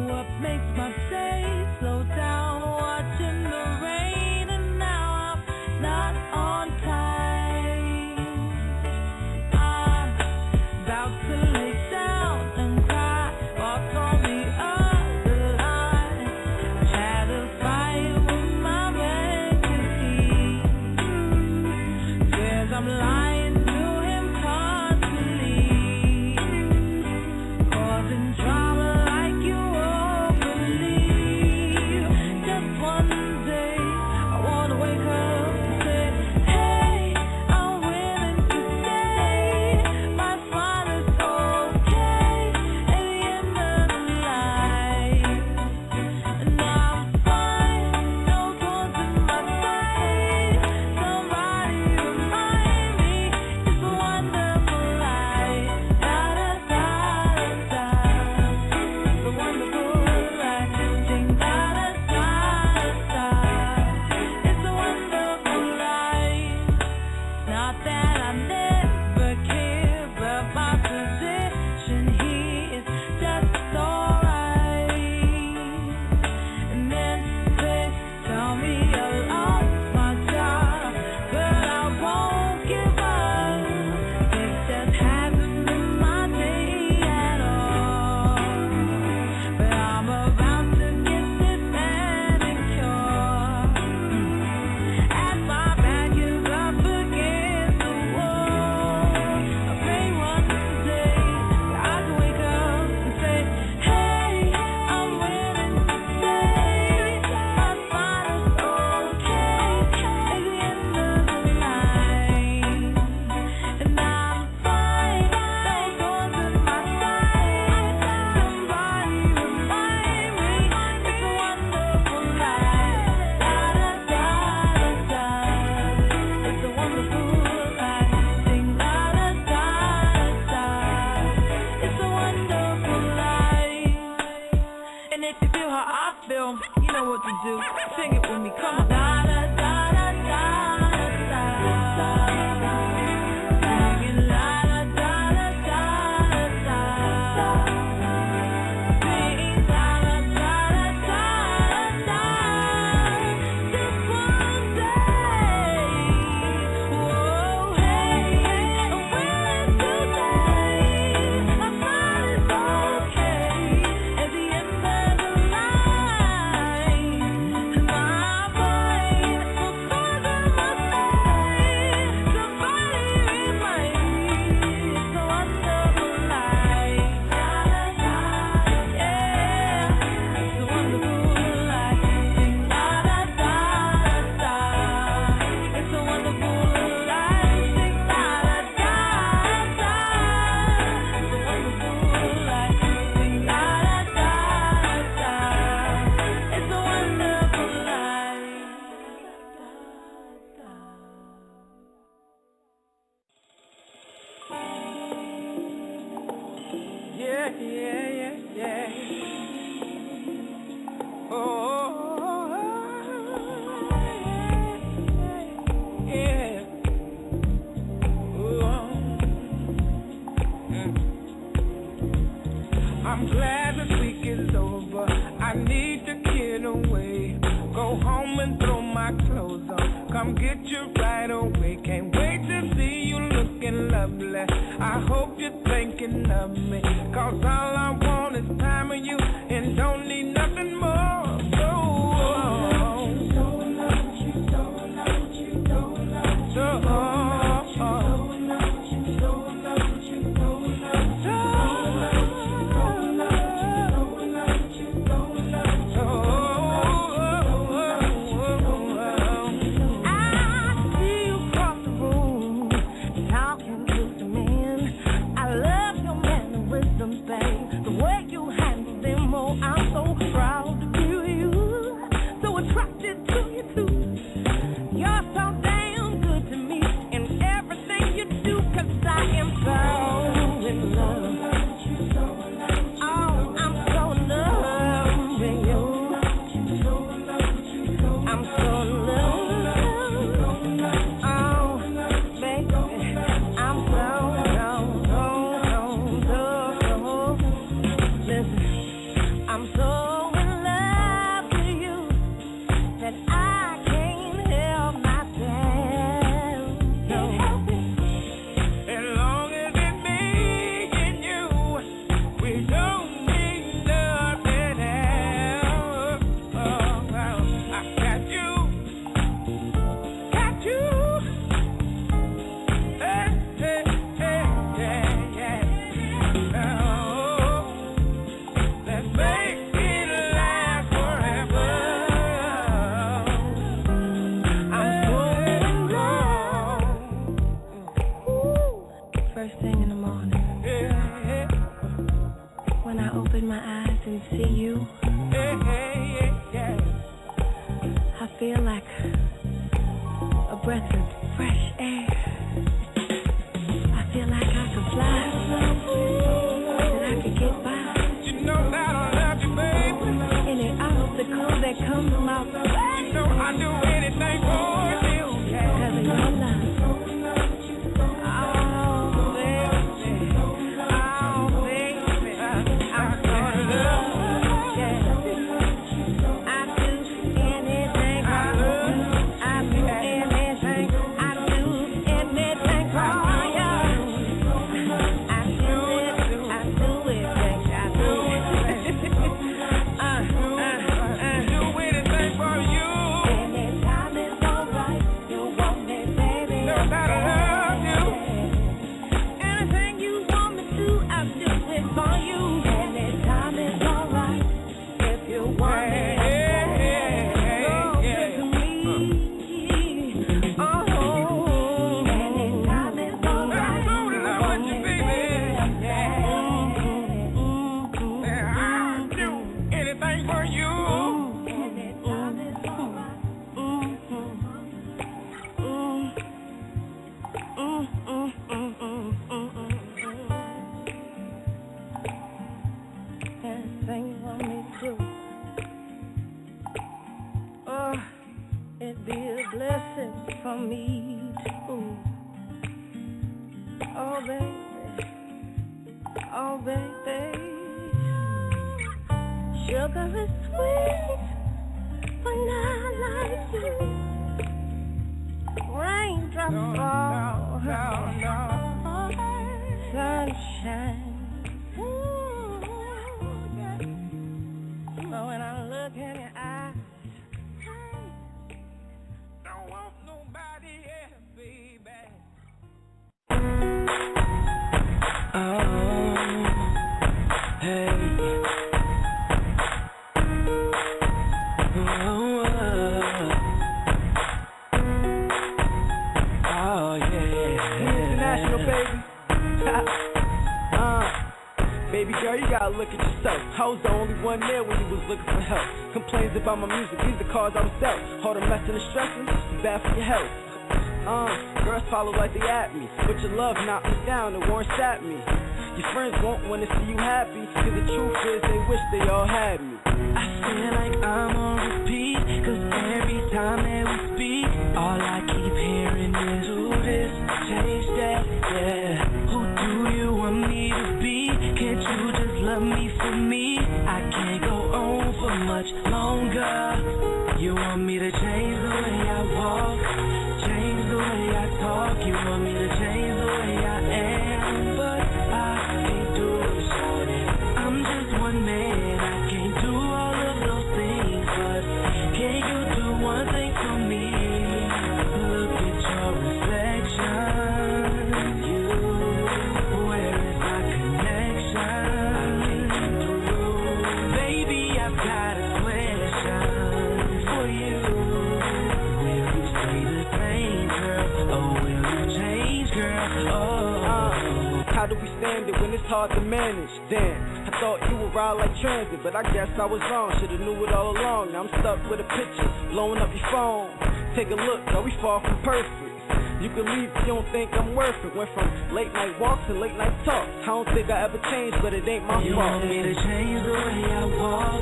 What makes my day slow down, watching the rain, and now I'm not on time. I'm about to lay down and cry, walk on the other line. Had a fight with my vacancy, says I'm lying to him constantly, causing drama like you openly. And if you feel how I feel, you know what to do. Sing it with me, come on. Da da da da da da da. Singing la da da da da da. Sing la da da da da. Just one day. Whoa, hey, I'm willing to say I thought it's okay at the end of the line. My brain will further my stay. Somebody remind me it's a wonderful life. Yeah, it's a wonderful life. Sing la da da da. It's a wonderful life. Sing la da da da. It's a wonderful life. Sing la da da da. It's a wonderful life. Yeah, yeah, yeah, yeah. Oh, yeah. I'm glad this week is over. I need to get away. Go home and throw my clothes on. Come get you right away. Can't wait to see you looking lovely. I hope you're thinking of me. Cause all I want is time with you and don't need nothing more. The way you handle them, oh, I'm so proud to be you. So attracted to you too. You're so damn good to me in everything you do, 'cause I am so in love. Oh, I'm so in love with you. I'm so in love. Oh, baby, I'm so. I'm so in love with you that I can't help myself. Can't help it. As long as it's me and you, we don't need nothing else. Oh, I got you. Hey, hey, hey, yeah, yeah. Oh, let's make it last forever. I'm so in love. First thing in the morning, Yeah, when I open my eyes and see you, yeah, yeah, yeah. I feel like a breath of fresh air. I feel like I could fly, that I could get by You know that I love you, baby. any obstacle that comes my way. You know I do anything for you. Because of your love. Oh, baby. Oh, baby. I'm so in love. Yeah. I do anything for you. I do anything. I do anything for you. I do it. I do it, baby. I do it. Do anything for you. Anytime is alright. You want me, baby. Know that I love you. Anything you want me to, I'll do it for you. Anytime is alright. If you want me, so good to me. Oh, anytime is alright. I'm so in love with you, baby. I'll do anything for you. Anytime is alright. Anything you want me to. blessings for me too. Oh baby, oh baby, sugar is sweet, but not like you. Raindrops fall, sunshine. But when I look in your eyes, don't want nobody else, baby. Oh, hey. Oh, yeah. International, baby. Baby girl, you gotta look at yourself. I was the only one there when you was looking for help. Complaints about my music, these the cards I was dealt. All the messing and stressing, it's bad for your health. Girls follow like they at me, but your love knocked me down and won't sat me. Your friends won't wanna see you happy, cause the truth is they wish they all had me. I feel like I'm on repeat, cause every time that we speak, all I keep hearing is do this, change that, yeah. Who do you want me to be? Can't you just love me for me? I can't go on for much longer. You want me to change the way I walk, change the way I talk. You want me to change the way I am, but I can't do it, shorty. I'm just one man, I can't do all of those things, but can you do one thing for me? Look at your reflection. You, where is my connection? I can't get through. Baby, I've got a question for you. Will you stay the same, girl, or will you change, girl? How do we stand it when it's hard to manage? Damn, I thought you would ride like transit, but I guess I was wrong. Should've knew it all along. Now I'm stuck with a picture, blowing up your phone. Take a look, girl, we far from perfect. You can leave if you don't think I'm worth it. Went from late night walks to late night talks. I don't think I ever changed, but it ain't my fault. You want me to change the way I walk,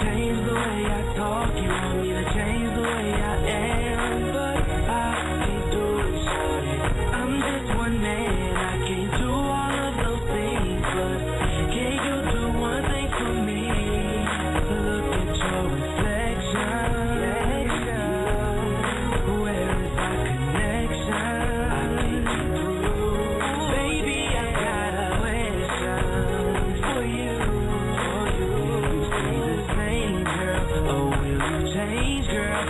change the way I talk. You want me to change the way I am, but I can't do it, shorty. I'm just one man, I can't do all of those things, but can you do one thing for me? Look at your reflection. Where is my connection? I can't get through. Baby, I got a question for you. Will you stay the same, girl, or will you change, girl?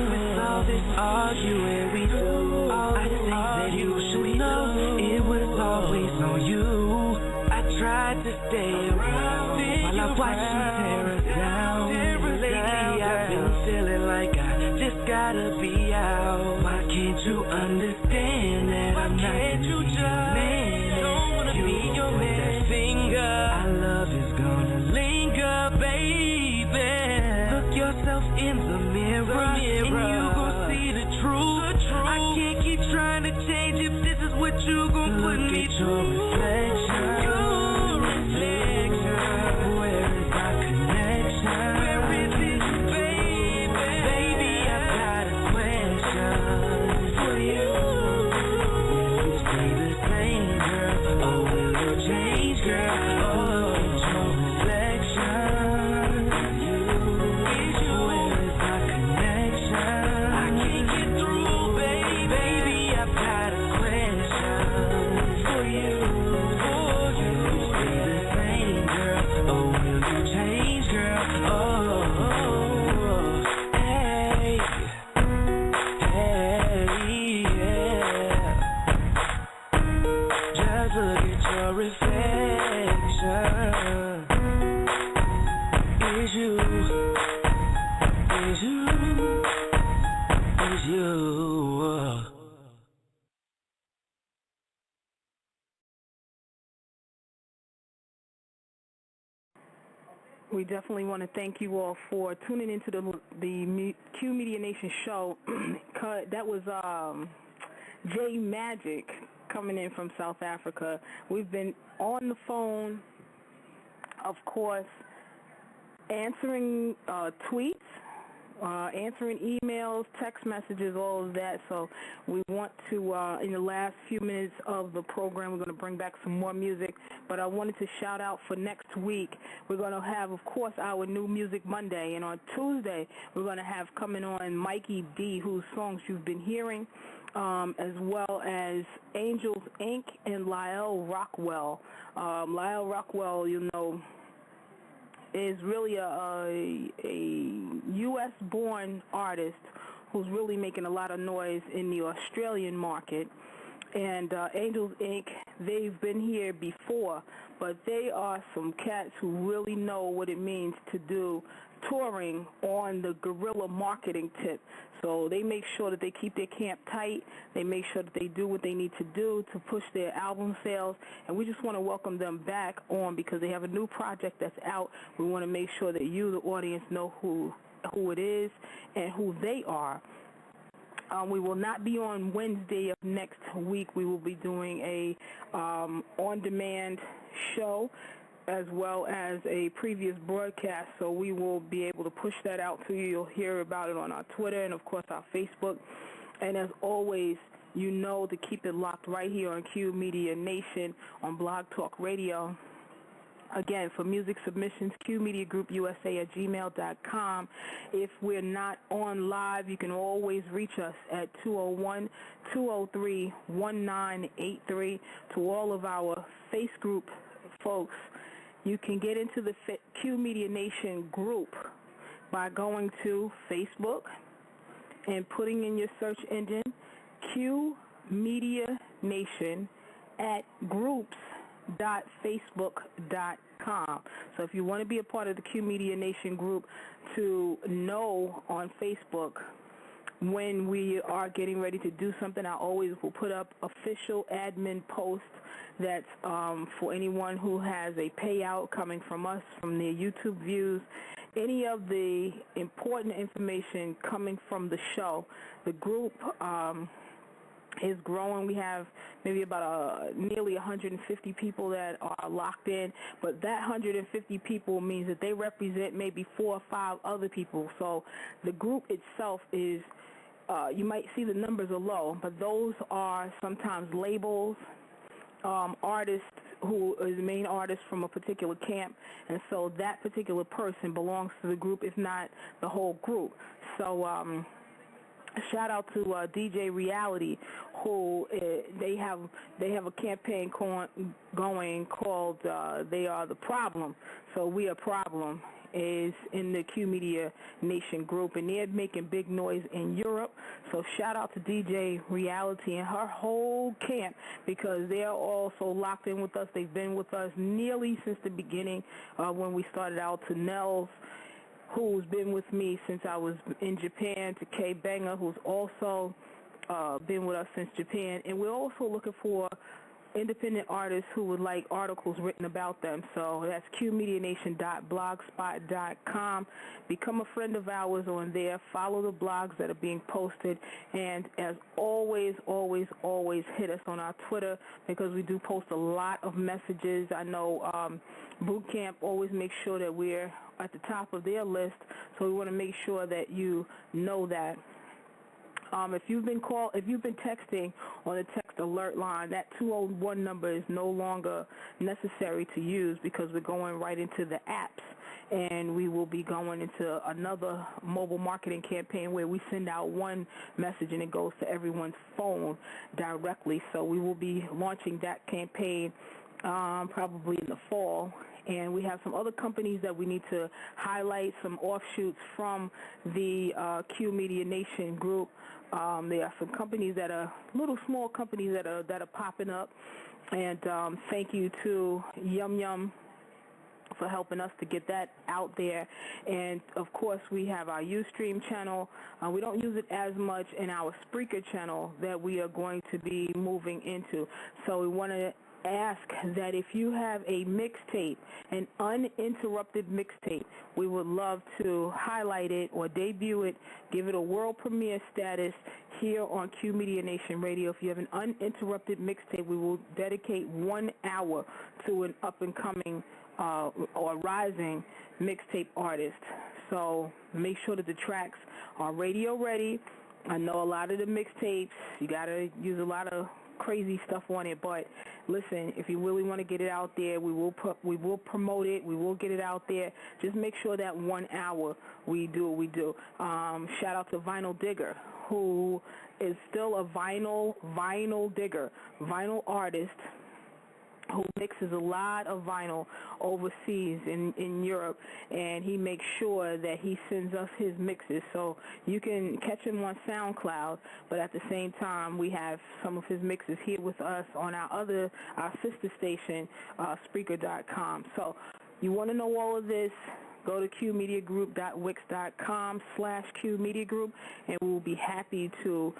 With all this arguing we do, I think that you should know it was always on you. I tried to stay around while I watched you tear us down. Lately I've been feeling like I just gotta be out. Why can't you understand that I'm not your man? Don't wanna be your man. Finger, our love is gonna linger, baby. Look yourself in the mirror, and you gon' see the truth. I can't keep trying to change if this is what you gon' put me through. Your reflection. Where is my connection? Where is it, baby? Baby, I've got a question for you. Will you stay the same, girl, or will you change, girl? Oh, it's your reflection. Where is my connection? I can't get through, baby. Baby, I've got a question for you. Will you stay the same, girl, or will you change, girl? Oh, hey, hey, yeah. Just look at your reflection. Is you, is you, is you. We definitely want to thank you all for tuning into the Q Media Nation show. That was J Magic coming in from South Africa. We've been on the phone, of course, answering tweets answering emails, text messages, all of that. So we want to, in the last few minutes of the program, we're going to bring back some more music. But I wanted to shout out for next week. We're going to have, of course, our New Music Monday. And on Tuesday, we're going to have coming on Mikey D, whose songs you've been hearing, as well as Angels Inc. and Lyle Rockwell. Lyle Rockwell, you know, is really a U.S.-born artist who's really making a lot of noise in the Australian market. And Angels Inc., they've been here before, but they are some cats who really know what it means to do touring on the guerrilla marketing tip. So they make sure that they keep their camp tight. They make sure that they do what they need to do to push their album sales. And we just want to welcome them back on because they have a new project that's out. We want to make sure that you, the audience, know who it is and who they are. We will not be on Wednesday of next week. We will be doing a on-demand show as well as a previous broadcast, so we will be able to push that out to you. You'll hear about it on our Twitter and, of course, our Facebook. And as always, you know to keep it locked right here on Q Media Nation on Blog Talk Radio. Again, for music submissions, qmediagroupusa@gmail.com. If we're not on live, you can always reach us at 201-203-1983. To all of our Face Group folks, you can get into the Q Media Nation group by going to Facebook and putting in your search engine Q Media Nation at groups.facebook.com. So if you want to be a part of the Q Media Nation group to know on Facebook when we are getting ready to do something, I always will put up official admin posts that's for anyone who has a payout coming from us, from their YouTube views, any of the important information coming from the show. The group is growing. We have maybe about nearly 150 people that are locked in, but that 150 people means that they represent maybe 4 or 5 other people. So the group itself is, you might see the numbers are low, but those are sometimes labels, artists who is the main artist from a particular camp, and so that particular person belongs to the group, if not the whole group. So shout out to DJ Reality, who they have a campaign going called They Are the Problem. So We Are Problem is in the Q Media Nation group, and they're making big noise in Europe. So shout out to DJ Reality and her whole camp, because they're also locked in with us. They've been with us nearly since the beginning when we started out, to Nels, who's been with me since I was in Japan, to Kay Banger, who's also been with us since Japan. And we're also looking for independent artists who would like articles written about them. So that's qmedianation.blogspot.com. Become a friend of ours on there. Follow the blogs that are being posted. And as always, always, always hit us on our Twitter, because we do post a lot of messages. I know Boot Camp always makes sure that we're at the top of their list, so we want to make sure that you know that. If you've been texting on the text alert line, that 201 number is no longer necessary to use, because we're going right into the apps, and we will be going into another mobile marketing campaign where we send out one message and it goes to everyone's phone directly. So we will be launching that campaign probably in the fall. And we have some other companies that we need to highlight, some offshoots from the Q Media Nation group. There are some companies that are little small companies that are popping up. And thank you to Yum Yum for helping us to get that out there. And, of course, we have our Ustream channel. We don't use it as much in our Spreaker channel that we are going to be moving into. So we want to ask that if you have a mixtape, an uninterrupted mixtape, we would love to highlight it or debut it, give it a world premiere status here on Q Media Nation Radio. If you have an uninterrupted mixtape, we will dedicate 1 hour to an up-and-coming or rising mixtape artist. So make sure that the tracks on Radio Ready. I know a lot of the mixtapes, you got to use a lot of crazy stuff on it, but listen, if you really want to get it out there, we will promote it, we will get it out there. Just make sure that 1 hour we do what we do. Shout out to Vinyl Digger, who is still a vinyl digger, vinyl artist, who mixes a lot of vinyl overseas in Europe, and he makes sure that he sends us his mixes. So you can catch him on SoundCloud, but at the same time, we have some of his mixes here with us on our sister station, Spreaker.com. So you want to know all of this, go to qmediagroup.wix.com/qmediagroup, and we'll be happy to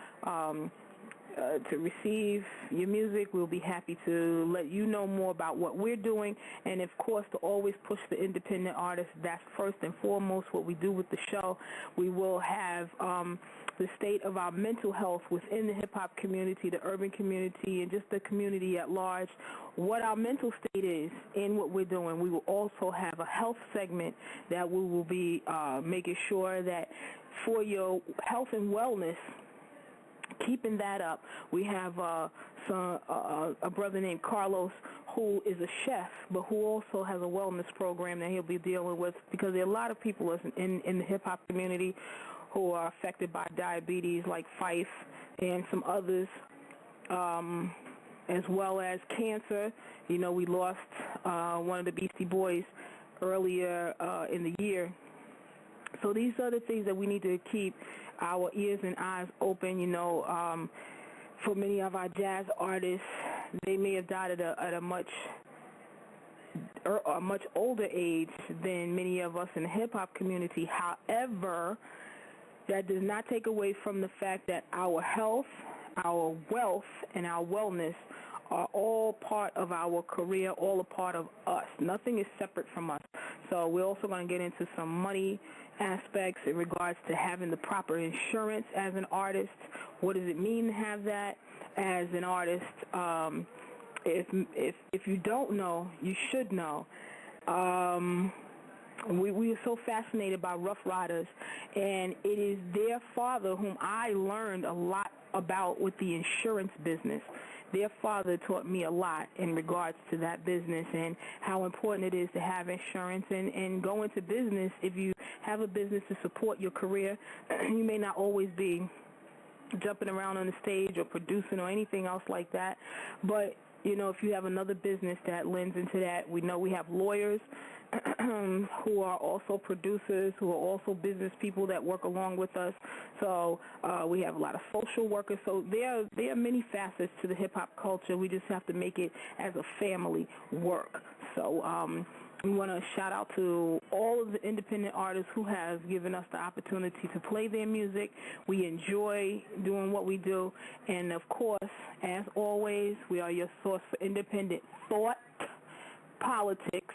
receive your music. We'll be happy to let you know more about what we're doing, and of course to always push the independent artists. That's first and foremost what we do with the show. We will have the state of our mental health within the hip-hop community, the urban community, and just the community at large, what our mental state is in what we're doing. We will also have a health segment that we will be making sure that for your health and wellness, keeping that up. We have a brother named Carlos who is a chef, but who also has a wellness program that he'll be dealing with, because there are a lot of people in the hip-hop community who are affected by diabetes, like Fife and some others, as well as cancer. You know, we lost one of the Beastie Boys earlier in the year. So these are the things that we need to keep our ears and eyes open. You know, for many of our jazz artists, they may have died at a much older age than many of us in the hip-hop community. However, that does not take away from the fact that our health, our wealth, and our wellness are all part of our career, all a part of us. Nothing is separate from us. So we're also going to get into some money aspects in regards to having the proper insurance as an artist. What does it mean to have that as an artist? If you don't know, you should know. We are so fascinated by Rough Riders, and it is their father whom I learned a lot about with the insurance business. Their father taught me a lot in regards to that business and how important it is to have insurance and go into business. If you have a business to support your career, you may not always be jumping around on the stage or producing or anything else like that, but you know, if you have another business that lends into that, we know we have lawyers who are also producers, who are also business people that work along with us. So we have a lot of social workers. So there are many facets to the hip-hop culture. We just have to make it as a family work. So we want to shout out to all of the independent artists who have given us the opportunity to play their music. We enjoy doing what we do. And, of course, as always, we are your source for independent thought, politics,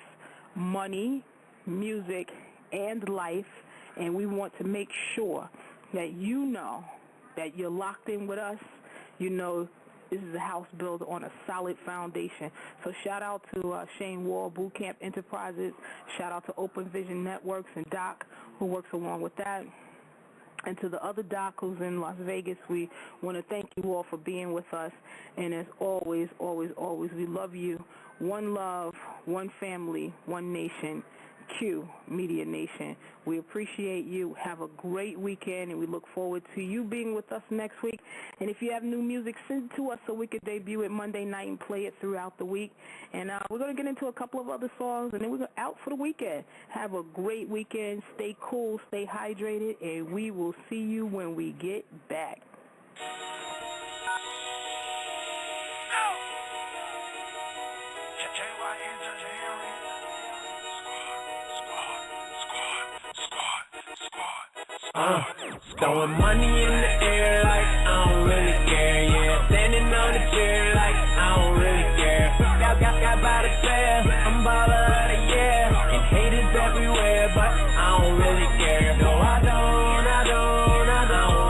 money, music, and life. And we want to make sure that you know that you're locked in with us. You know this is a house built on a solid foundation. So shout out to Shane Wall, Boot Camp Enterprises. Shout out to Open Vision Networks and Doc, who works along with that. And to the other Doc who's in Las Vegas, we want to thank you all for being with us. And as always, always, always, we love you. One love, one family, one nation. Q Media Nation. We appreciate you. Have a great weekend, and we look forward to you being with us next week. And if you have new music, send it to us so we could debut it Monday night and play it throughout the week. And we're going to get into a couple of other songs, and then we're out for the weekend. Have a great weekend. Stay cool, stay hydrated, and we will see you when we get back. Throwing money in the air like I don't really care, yeah. Standing on the chair like I don't really care. Got by the fair, I'm baller of the year. And haters everywhere, but I don't really care. No, I don't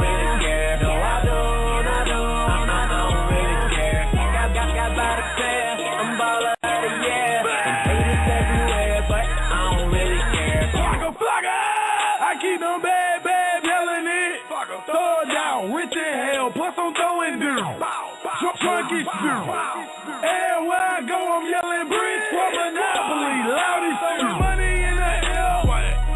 really care. No, I don't really care. Got by the fair, I'm baller of the year. And haters everywhere, but I don't really care. Flocka, I keep them bad, yelling in. funky spirit. Everywhere I go, I'm yelling bricks for Monopoly. Loudest shit. Money in the air,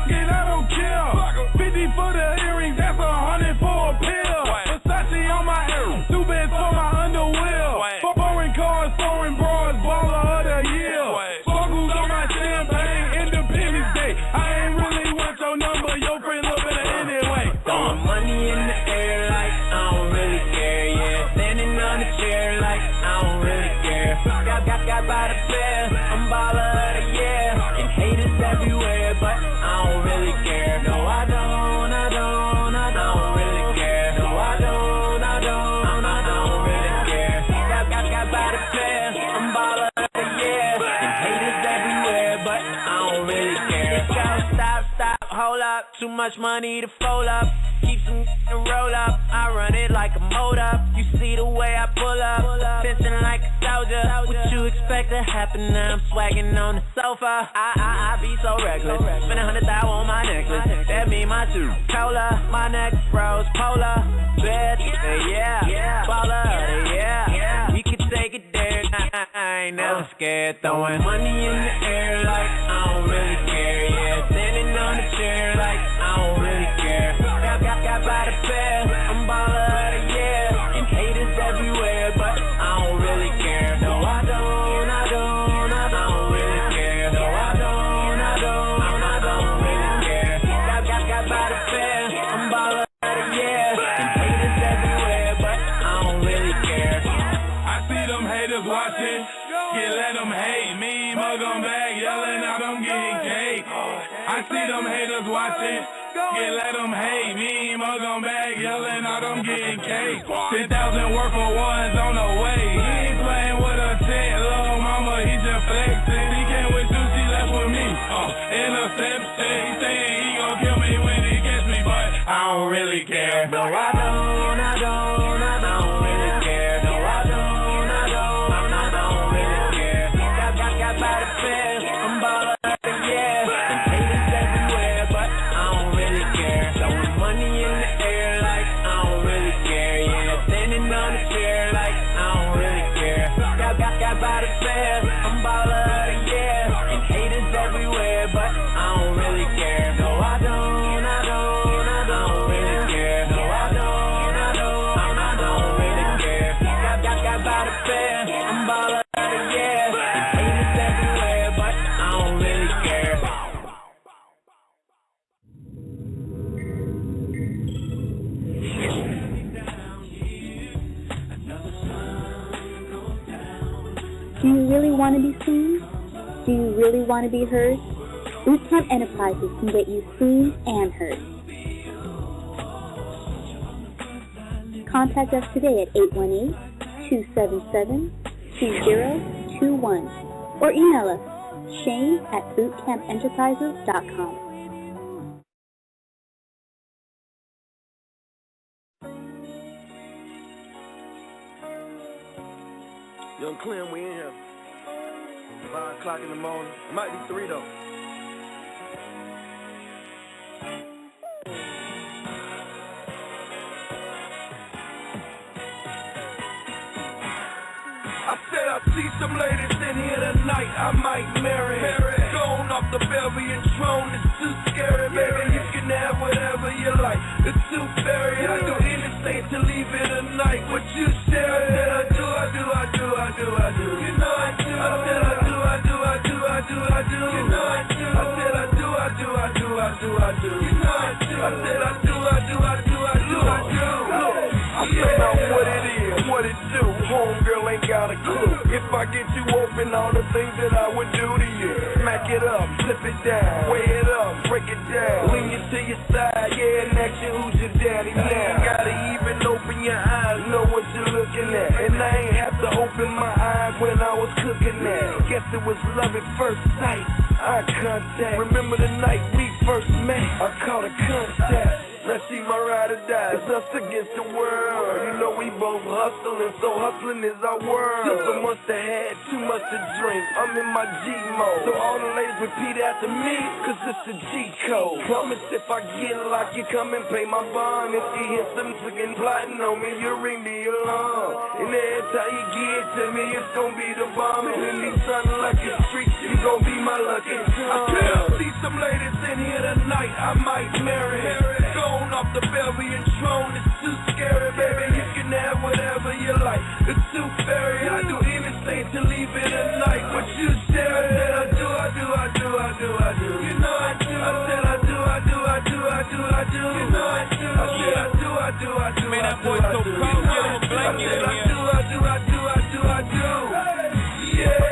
and I don't care. 50 for the earrings, that's 100 for a pill. Versace on my ear, 2 beds for my underwear. Foreign cars, foreign bras, baller of the year. Sparkles on my champagne, Independence Day. I ain't really want your number, your friend look better anyway. Throwing money in the air like I don't really care, yeah. Standing on the chair like I don't really care. Got by the pair, I'm baller of the year. And haters everywhere, but I don't really care. No, I don't really care. No, I don't really care. Got by the pair, I'm baller of the year. And haters everywhere, but I don't really care. Stop, hold up. Too much money to fold up. Keep some to roll up. I run it like a motor. You see the way I pull up. Fencing like a soldier. What you expect to happen now? I'm swagging on the sofa. I be so reckless. Spend 100,000 on my necklace. That mean my shoes cola. My neck froze polar. Bitch, yeah. Baller, yeah. We could take it there. I ain't never scared. Throwing money in the air like I don't really care. Yeah, standing on the chair like I don't really care. Got by the pair, I'm baller of the year. And haters everywhere, but I don't really care. No, I don't really care. No, I don't really care. Got by the pair, I'm baller of the year. And haters everywhere, but I don't really care. I see them haters watching, let them hate me. Mug on back, yelling out I'm getting cake. I see them haters watching, let them hate me. Mug on back, yelling out I'm getting cake. 10,000 worth for ones on the way. He ain't playing with a 10, little mama, he just flexing. He came with you, she left with me. Interception, he saying he gon' kill me when he gets me, but I don't really care. No, I don't really care. No, I don't really care. Got by the pair, I'm baller of the year. And haters everywhere, but I don't really care. Throwing money in the air like I don't really care. Yeah, standing on the chair like I don't really care. Got by the pair, I'm baller of the year. And haters everywhere, but I don't really care. No, I don't really care. No, I don't really care. Got by the pair, I'm baller of the year. And haters everywhere, but I don't really care. Do you really want to be seen? Do you really want to be heard? Bootcamp Enterprises can get you seen and heard. Contact us today at 818-277-2021 or email us shane@bootcampenterprises.com. Young Clem, we in here. 5 o'clock in the morning. It might be 3 though. I said I see some ladies in here tonight I might marry. Going off the Belgian throne, it's too scary, baby. You can have whatever you like. It's too fairy. I do anything to leave it tonight. What you say? I said I do. You know I do. I said I do. You know I do. I said I do. You know I do. I said I do. I figure out what it is, what it do. Homegirl ain't got a clue. If I get you open, all the things that I would do to you. Smack it up, flip it down, weigh it up, break it down. Lean you to your side, yeah, and ask you who's your daddy now. Gotta even open your eyes, know what you're looking at. And I ain't have to open my eyes when I was cooking that. Guess it was love at first sight, eye contact. Remember the night we first met, I caught a contact. Now she my ride or die. It's us against the world. You know we both hustling, so hustling is our world. Just so much to have, too much to drink. I'm in my G mode. So all the ladies repeat after me, cause it's the G code. Promise if I get locked, you come and pay my bond. If you hear some freaking plotting on me, you ring the alarm. And every time you get to me, it's gonna be the bomb. And in these unlucky streets, you gon' be my lucky charm. I can't see some ladies in here tonight, I might marry her. Going off the belly and throne, it's too scary, baby. You can have whatever you like. It's too fairy, I do anything to leave it at night. What you said, I do. You know I do. I said I do. You know I do. I said I do. Man, that boy so cold, get him a blanket in here. I do. Yeah.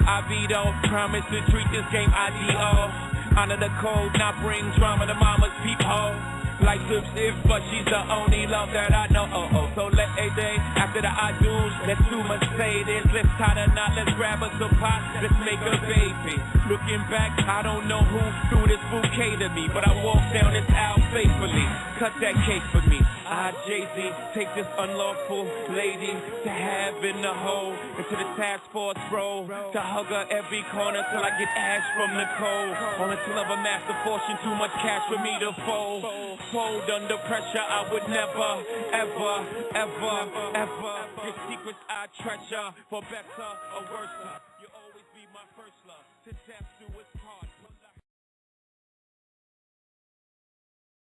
I veto, promise to treat this game IDO. Honor the code, not bring drama to mama's peephole. Like if, but she's the only love that I know. So let a day after the I do's, let's do Mercedes. Let's tie the knot, let's grab us a pot, let's make a baby. Looking back, I don't know who threw this bouquet to me, but I walked down this aisle faithfully. Cut that cake for me. Jay-Z, take this unlawful lady to have in the hole, into the task force bro, to hug her every corner till I get ash from the cold, or until I've amassed a fortune, too much cash for me to fold under pressure. I would never, ever get secrets I treasure, for better or worse. You always be my first love, to death do its part.